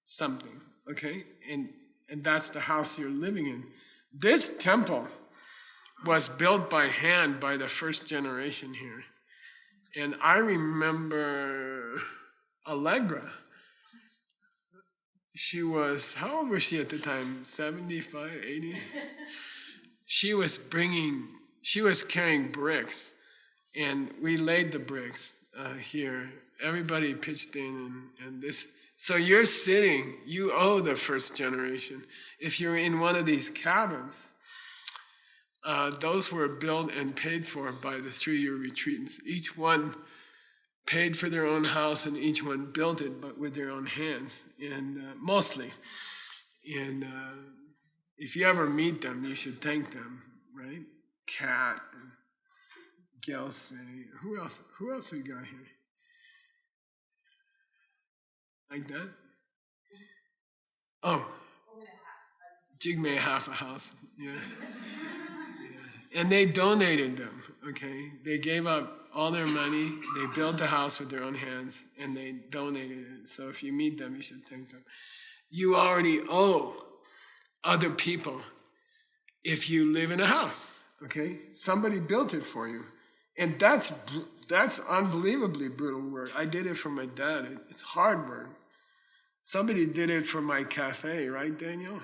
something, okay? And that's the house you're living in. This temple was built by hand by the first generation here. And I remember Allegra. She was, how old was she at the time? 75, 80? She was carrying bricks. And we laid the bricks here. Everybody pitched in and this. So you're sitting, you owe the first generation. If you're in one of these cabins, those were built and paid for by the 3-year retreatants. Each one paid for their own house and each one built it, but with their own hands, and mostly. And if you ever meet them, you should thank them, right? Kat and Gelse. Who else have we got here? Like that? Oh, Jigme half a house, yeah. And they donated them, okay? They gave up all their money, they built the house with their own hands, and they donated it. So if you meet them, you should thank them. You already owe other people if you live in a house, okay? Somebody built it for you. And that's unbelievably brutal work. I did it for my dad. It's hard work. Somebody did it for my cafe, right, Daniel?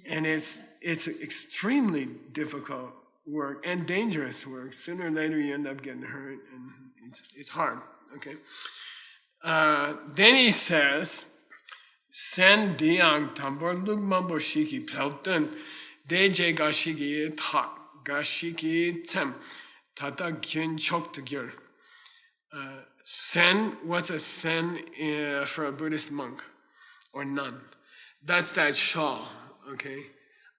And it's extremely difficult work and dangerous work. Sooner or later, you end up getting hurt, and it's hard, okay? Then he says, Sen diang tambor luk mambo shiki pelten, deje gashiki tak, gashiki tem, tata kyun chok tagir. Sen, what's a sen for a Buddhist monk or nun? That's that shawl, okay?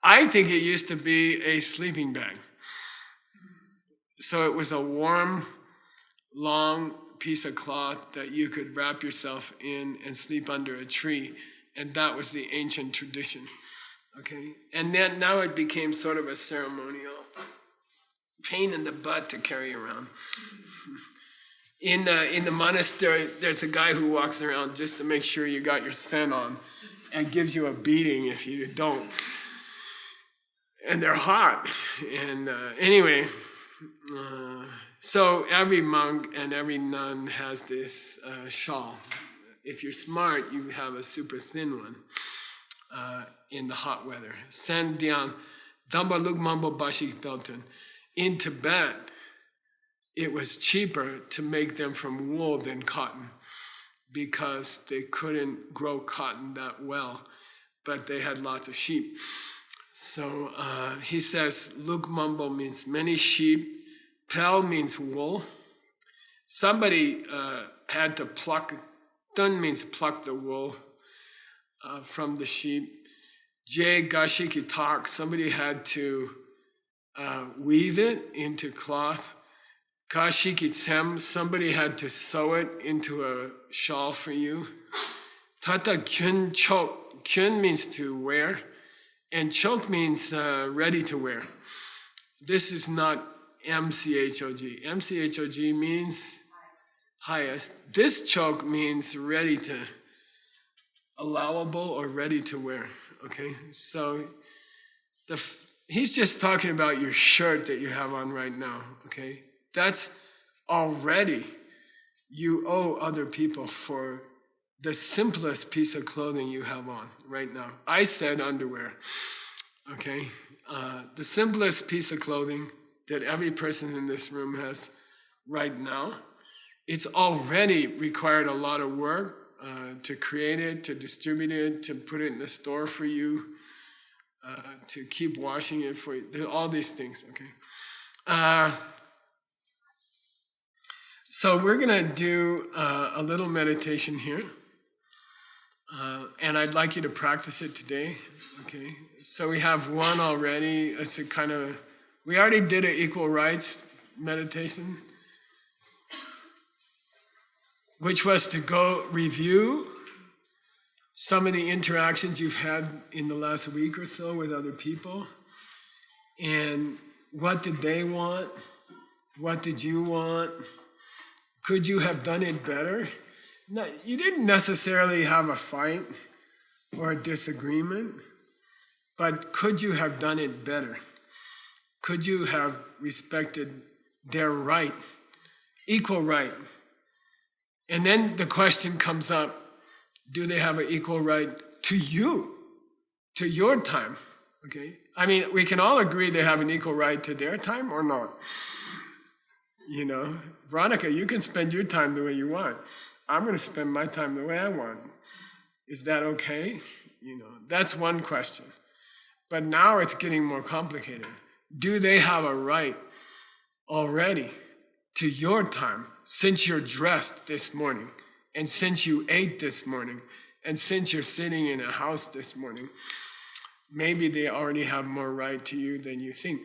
I think it used to be a sleeping bag. So it was a warm, long piece of cloth that you could wrap yourself in and sleep under a tree. And that was the ancient tradition, okay? And then now it became sort of a ceremonial pain in the butt to carry around. In the monastery, there's a guy who walks around just to make sure you got your sen on and gives you a beating if you don't. And they're hot. And anyway, so every monk and every nun has this shawl. If you're smart, you have a super thin one in the hot weather. Sen diang damba luk mambo bashik belten. In Tibet, it was cheaper to make them from wool than cotton because they couldn't grow cotton that well, but they had lots of sheep. So he says, Luk Mambo means many sheep, Pel means wool. Somebody had to pluck, Dun means pluck the wool from the sheep. Je Gashiki Tak, somebody had to weave it into cloth. Kashiki Tsem, somebody had to sew it into a shawl for you. Tata Kyun Chok, Kyun means to wear, And choke means ready to wear. This is not M-C-H-O-G. M-C-H-O-G means highest. This choke means ready to, allowable or ready to wear. Okay, so he's just talking about your shirt that you have on right now. Okay, that's already you owe other people for the simplest piece of clothing you have on right now. I said underwear. Okay, the simplest piece of clothing that every person in this room has right now. It's already required a lot of work to create it, to distribute it, to put it in the store for you, to keep washing it for you. There's all these things, okay? So we're going to do a little meditation here. And I'd like you to practice it today, okay? So we have one already. It's a kind of, we already did an equal rights meditation, which was to go review some of the interactions you've had in the last week or so with other people. And what did they want? What did you want? Could you have done it better? No, you didn't necessarily have a fight or a disagreement, but could you have done it better? Could you have respected their right, equal right? And then the question comes up, do they have an equal right to you, to your time? Okay? I mean, we can all agree they have an equal right to their time or not. You know, Veronica, you can spend your time the way you want. I'm going to spend my time the way I want. Is that okay? You know, that's one question. But now it's getting more complicated. Do they have a right already to your time, since you're dressed this morning, and since you ate this morning, and since you're sitting in a house this morning? Maybe they already have more right to you than you think.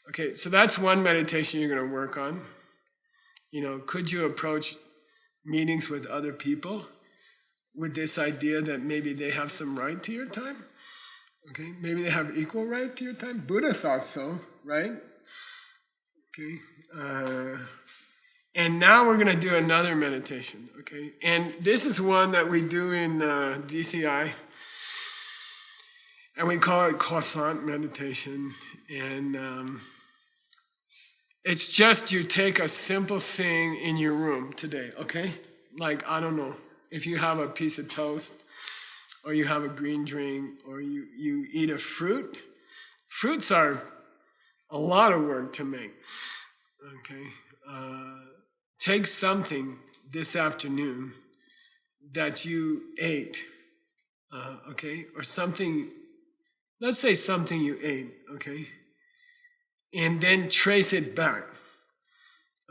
Okay, so that's one meditation you're going to work on. You know, could you approach meetings with other people with this idea that maybe they have some right to your time? Okay, maybe they have equal right to your time. Buddha thought so, right? Okay, and now we're going to do another meditation, okay? And this is one that we do in DCI, and we call it Croissant meditation. And it's just you take a simple thing in your room today, okay? Like, I don't know, if you have a piece of toast, or you have a green drink, or you eat a fruit. Fruits are a lot of work to make, okay? Take something this afternoon that you ate, okay? Or something, let's say something you ate, okay? And then trace it back,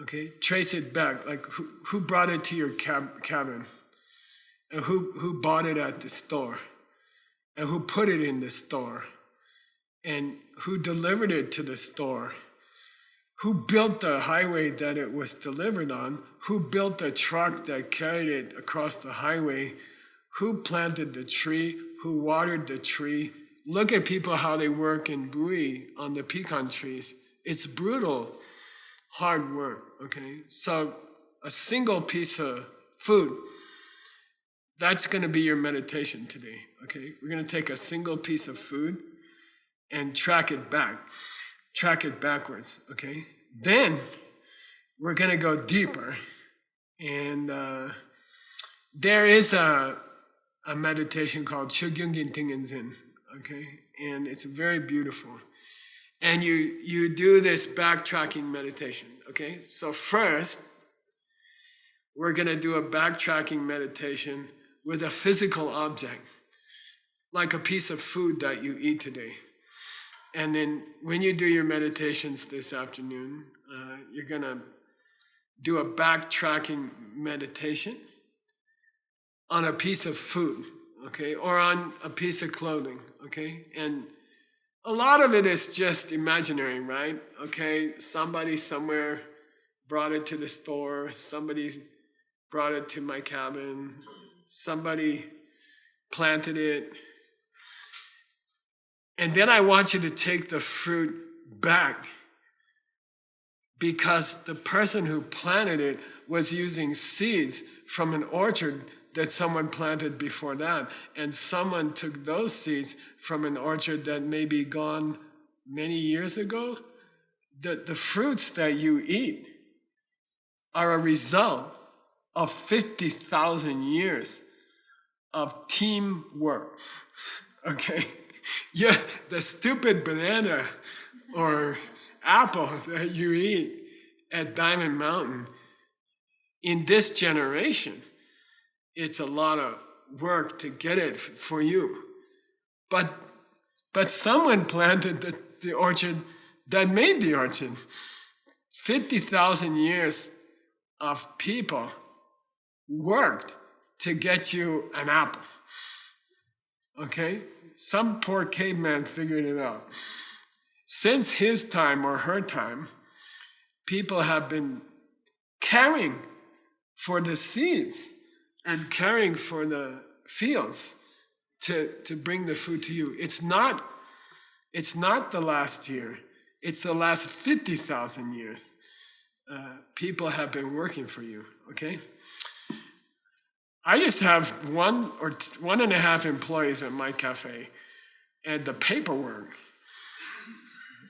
okay? Trace it back, like who brought it to your cabin? And who bought it at the store? And who put it in the store? And who delivered it to the store? Who built the highway that it was delivered on? Who built the truck that carried it across the highway? Who planted the tree? Who watered the tree? Look at people, how they work in Bui on the pecan trees. It's brutal, hard work, okay? So a single piece of food, that's going to be your meditation today, okay? We're going to take a single piece of food and track it backwards, okay? Then we're going to go deeper. And there is a meditation called Chogyungin Tingenzin, okay? And it's very beautiful. And you do this backtracking meditation, okay? So first, we're going to do a backtracking meditation with a physical object, like a piece of food that you eat today. And then when you do your meditations this afternoon, you're going to do a backtracking meditation on a piece of food, okay, or on a piece of clothing, okay? And a lot of it is just imaginary, right? Okay, somebody somewhere brought it to the store, somebody brought it to my cabin, somebody planted it. And then I want you to take the fruit back, because the person who planted it was using seeds from an orchard that someone planted before that. And someone took those seeds from an orchard that may be gone many years ago. The fruits that you eat are a result of 50,000 years of teamwork. Okay? Yeah, the stupid banana or apple that you eat at Diamond Mountain, in this generation, it's a lot of work to get it for you. But someone planted the orchard that made the orchard. 50,000 years of people worked to get you an apple. Okay? Some poor caveman figured it out. Since his time or her time, people have been caring for the seeds and caring for the fields to bring the food to you. It's not the last year. It's the last 50,000 years. People have been working for you, okay? I just have 1.5 employees at my cafe, and the paperwork,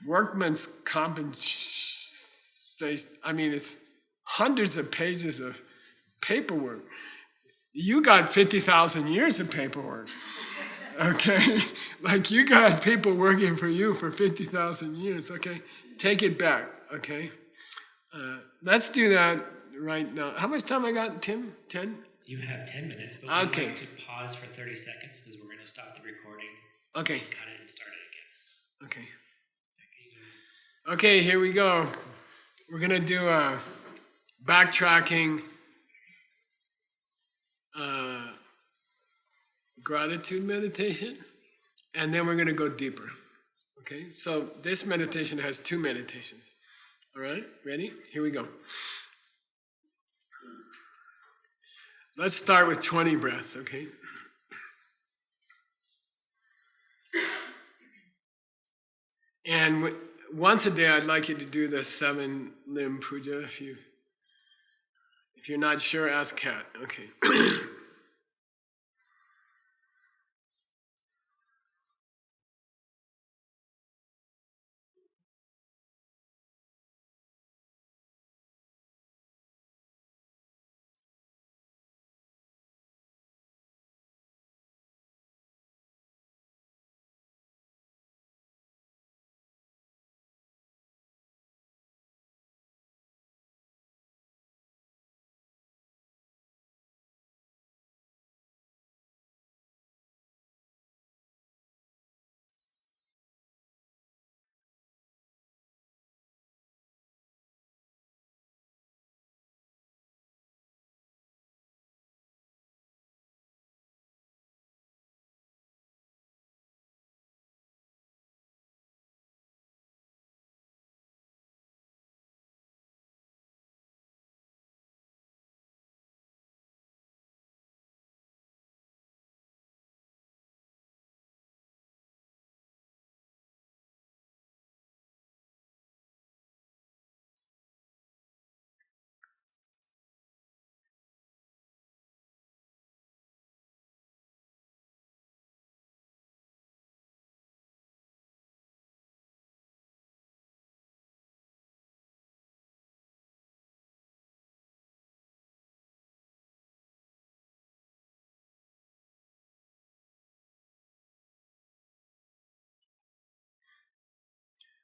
workman's compensation, I mean, it's hundreds of pages of paperwork. You got 50,000 years of paperwork, okay? Like, you got people working for you for 50,000 years, okay? Take it back, okay? Let's do that right now. How much time I got, Tim? 10? You have 10 minutes, but we'd Okay. like to pause for 30 seconds because we're going to stop the recording Okay, and cut it and start it again. okay. Okay, here we go. We're going to do a backtracking gratitude meditation, and then we're going to go deeper. Okay, so this meditation has 2 meditations. All right, ready? Here we go. Let's start with 20 breaths, okay? And once a day, I'd like you to do the 7-limb puja. If you're not sure, ask Kat. Okay.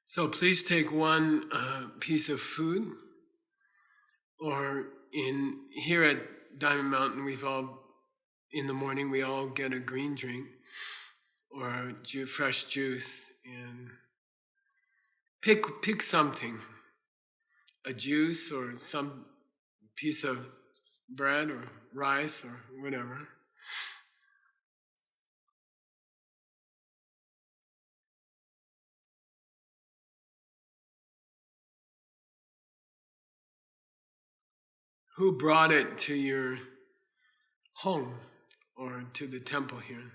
So please take one piece of food, or here at Diamond Mountain, in the morning we all get a green drink or fresh juice, and pick something, a juice or some piece of bread or rice or whatever. Who brought it to your home or to the temple here?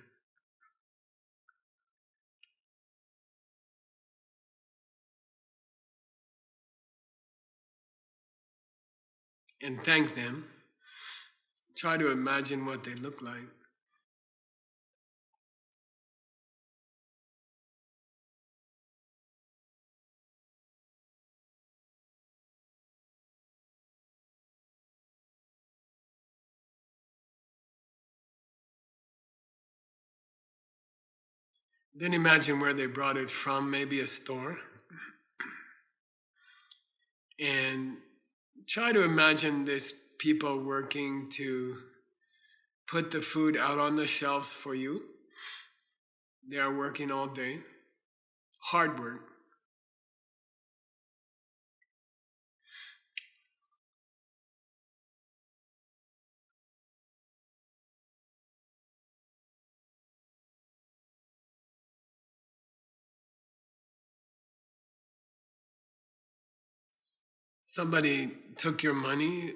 and thank them. Try to imagine what they look like. Then imagine where they brought it from, maybe a store. And try to imagine these people working to put the food out on the shelves for you. They are working all day. Hard work. Somebody took your money.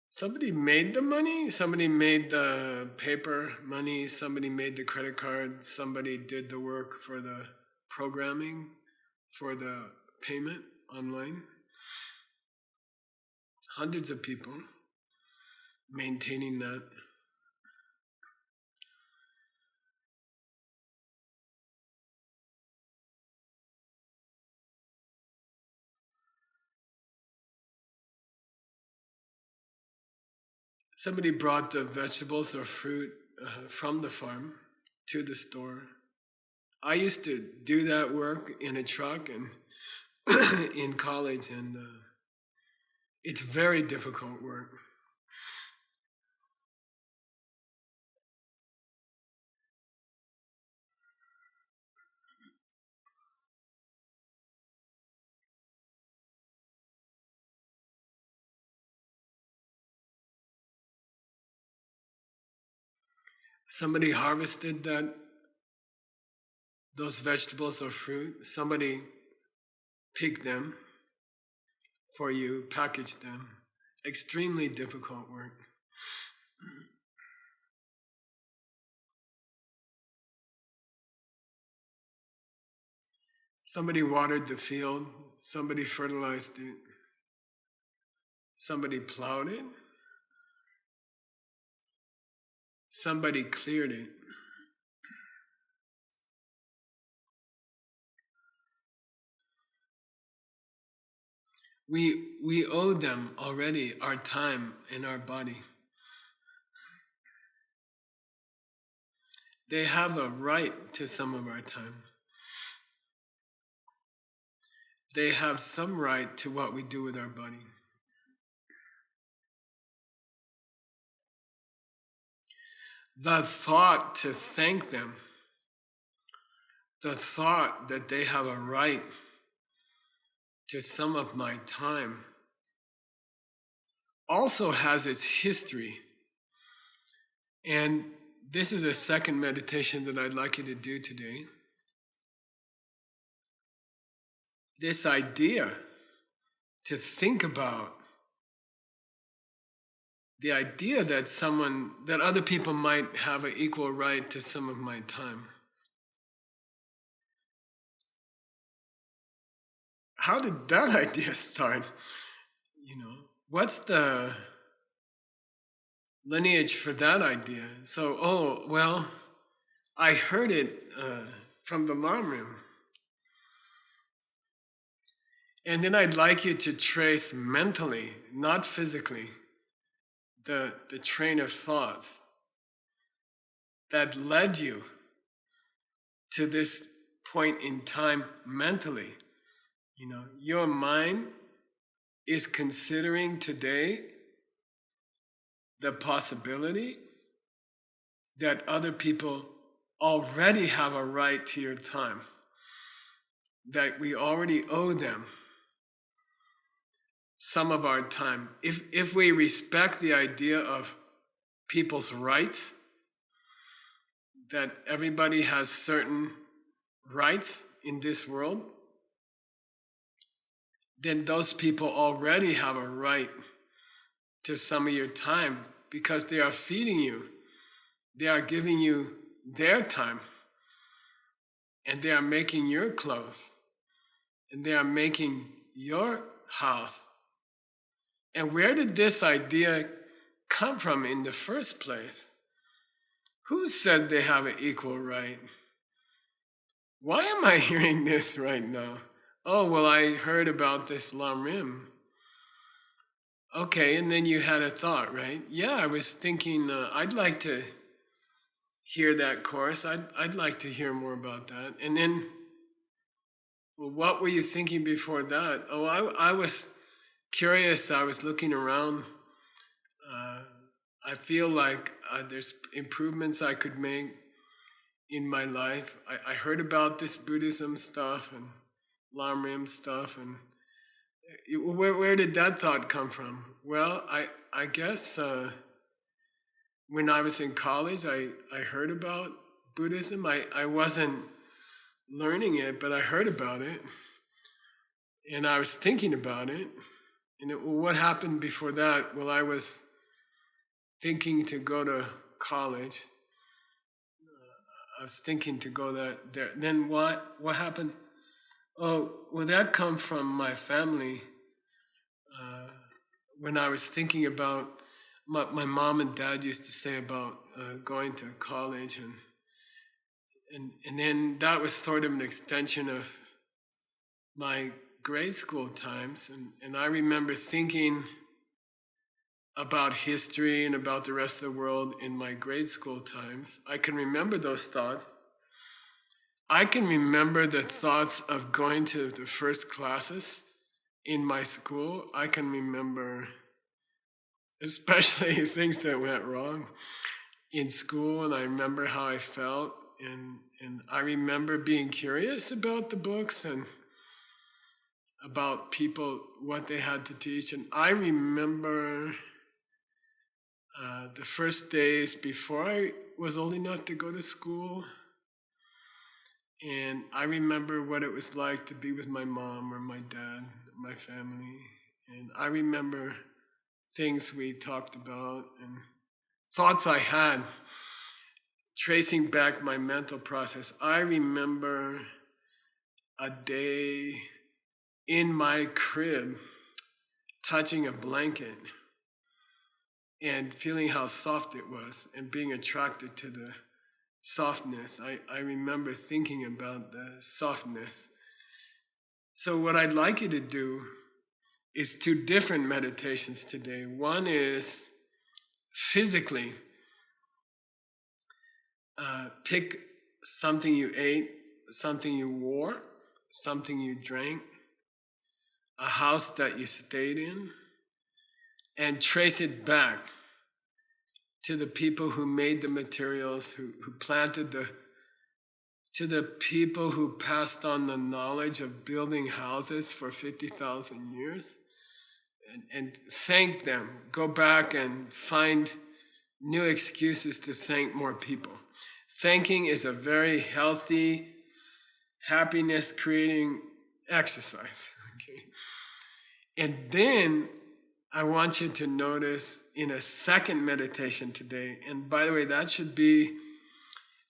Somebody made the money, somebody made the paper money, somebody made the credit card, somebody did the work for the programming, for the payment online. Hundreds of people maintaining that. Somebody brought the vegetables or fruit from the farm to the store. I used to do that work in a truck and in college, and it's very difficult work. Somebody harvested those vegetables or fruit. Somebody picked them for you, packaged them. Extremely difficult work. Somebody watered the field. Somebody fertilized it. Somebody plowed it. Somebody cleared it. We owe them already our time and our body. They have a right to some of our time. They have some right to what we do with our body. The thought to thank them, the thought that they have a right to some of my time, also has its history. And this is a second meditation that I'd like you to do today. This idea to think about the idea that other people might have an equal right to some of my time. How did that idea start? What's the lineage for that idea? So, I heard it from the alarm room. And then I'd like you to trace mentally, not physically, the train of thoughts that led you to this point in time mentally. Your mind is considering today the possibility that other people already have a right to your time, that we already owe them some of our time. If we respect the idea of people's rights, that everybody has certain rights in this world, then those people already have a right to some of your time because they are feeding you. They are giving you their time. and they are making your clothes, and they are making your house. And where did this idea come from in the first place? Who said they have an equal right? Why am I hearing this right now? Oh, well, I heard about this Lamrim. Okay, and then you had a thought, right? Yeah, I was thinking I'd like to hear that course. I'd like to hear more about that. And then, well, what were you thinking before that? Oh, I was curious. I was looking around. I feel like there's improvements I could make in my life. I heard about this Buddhism stuff and Lamrim stuff, and where did that thought come from? Well, I guess when I was in college, I heard about Buddhism. I wasn't learning it, but I heard about it, and I was thinking about it. And what happened before that? Well, I was thinking to go to college. I was thinking to go there. Then what happened? Oh, well, that come from my family. When I was thinking about my mom and dad used to say about going to college, and then that was sort of an extension of my grade school times, and I remember thinking about history and about the rest of the world in my grade school times. I can remember those thoughts. I can remember the thoughts of going to the first classes in my school. I can remember especially things that went wrong in school, and I remember how I felt, and I remember being curious about the books and about people, what they had to teach. And I remember the first days before I was old enough to go to school, and I remember what it was like to be with my mom or my dad, my family, and I remember things we talked about and thoughts I had, tracing back my mental process. I remember a day in my crib touching a blanket and feeling how soft it was and being attracted to the softness. I remember thinking about the softness. So what I'd like you to do is 2 different meditations today. One is physically. Pick something you ate, something you wore, something you drank, a house that you stayed in, and trace it back to the people who made the materials, who planted to the people who passed on the knowledge of building houses for 50,000 years, and thank them. Go back and find new excuses to thank more people. Thanking is a very healthy, happiness-creating exercise. Okay? And then I want you to notice in a second meditation today, and by the way, that should be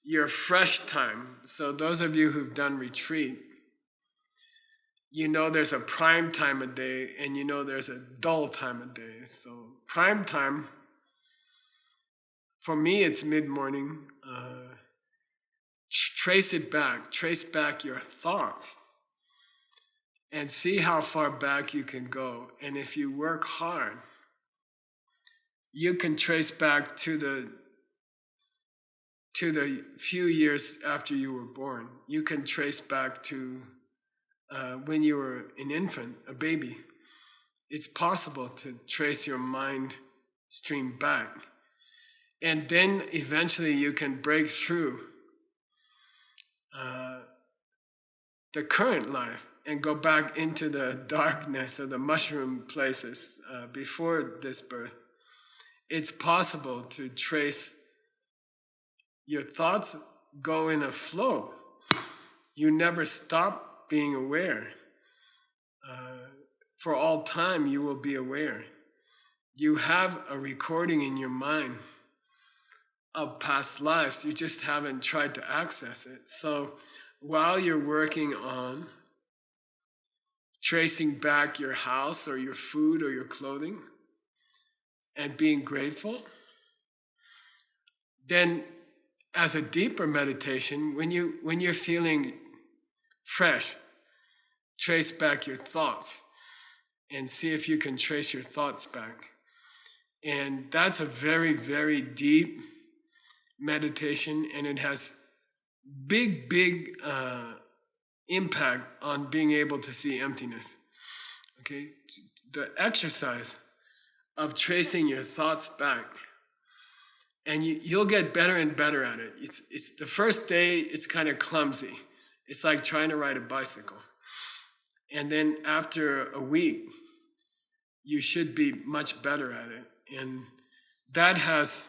your fresh time. So those of you who've done retreat, you know there's a prime time of day and you know there's a dull time of day. So prime time, for me it's mid-morning. Trace back your thoughts and see how far back you can go. And if you work hard, you can trace back to the few years after you were born. You can trace back to when you were an infant, a baby. It's possible to trace your mind stream back. And then eventually you can break through the current life and go back into the darkness or the mushroom places before this birth. It's possible to trace your thoughts, go in a flow. You never stop being aware. For all time, you will be aware. You have a recording in your mind of past lives. You just haven't tried to access it. So while you're working on tracing back your house or your food or your clothing and being grateful, then as a deeper meditation, when you're feeling fresh, trace back your thoughts and see if you can trace your thoughts back. And that's a very, very deep meditation, and it has big impact on being able to see emptiness. Okay? The exercise of tracing your thoughts back, and you'll get better and better at it. It's the first day, it's kind of clumsy. It's like trying to ride a bicycle. And then after a week, you should be much better at it. And that has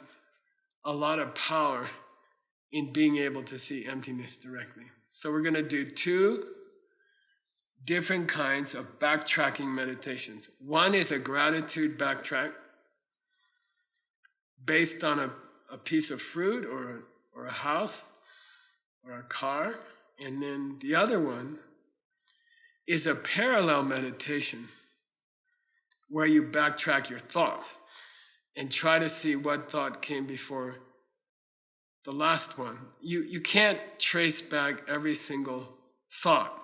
a lot of power in being able to see emptiness directly. So we're going to do 2 different kinds of backtracking meditations. One is a gratitude backtrack based on a piece of fruit or a house or a car. And then the other one is a parallel meditation where you backtrack your thoughts and try to see what thought came before the last one. You can't trace back every single thought,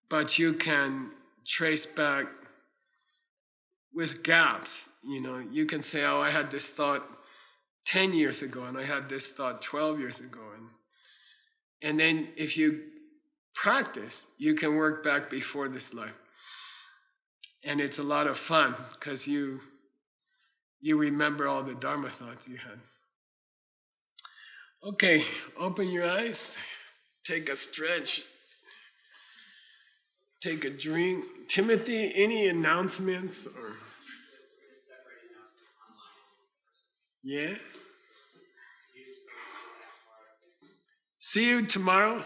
but you can trace back with gaps. You can say, oh, I had this thought 10 years ago, and I had this thought 12 years ago. And then if you practice, you can work back before this life. And it's a lot of fun because you remember all the Dharma thoughts you had. Okay, open your eyes, take a stretch, take a drink. Timothy, any announcements? Yeah? See you tomorrow,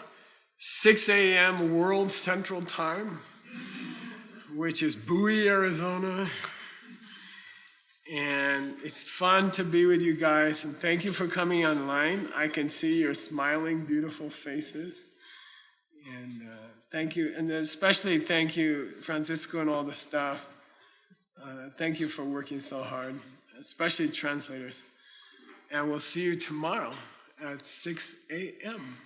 6 a.m. World Central Time, which is Bowie, Arizona. And it's fun to be with you guys. And thank you for coming online. I can see your smiling, beautiful faces. And thank you. And especially thank you, Francisco and all the staff. Thank you for working so hard, especially translators. And we'll see you tomorrow at 6 a.m.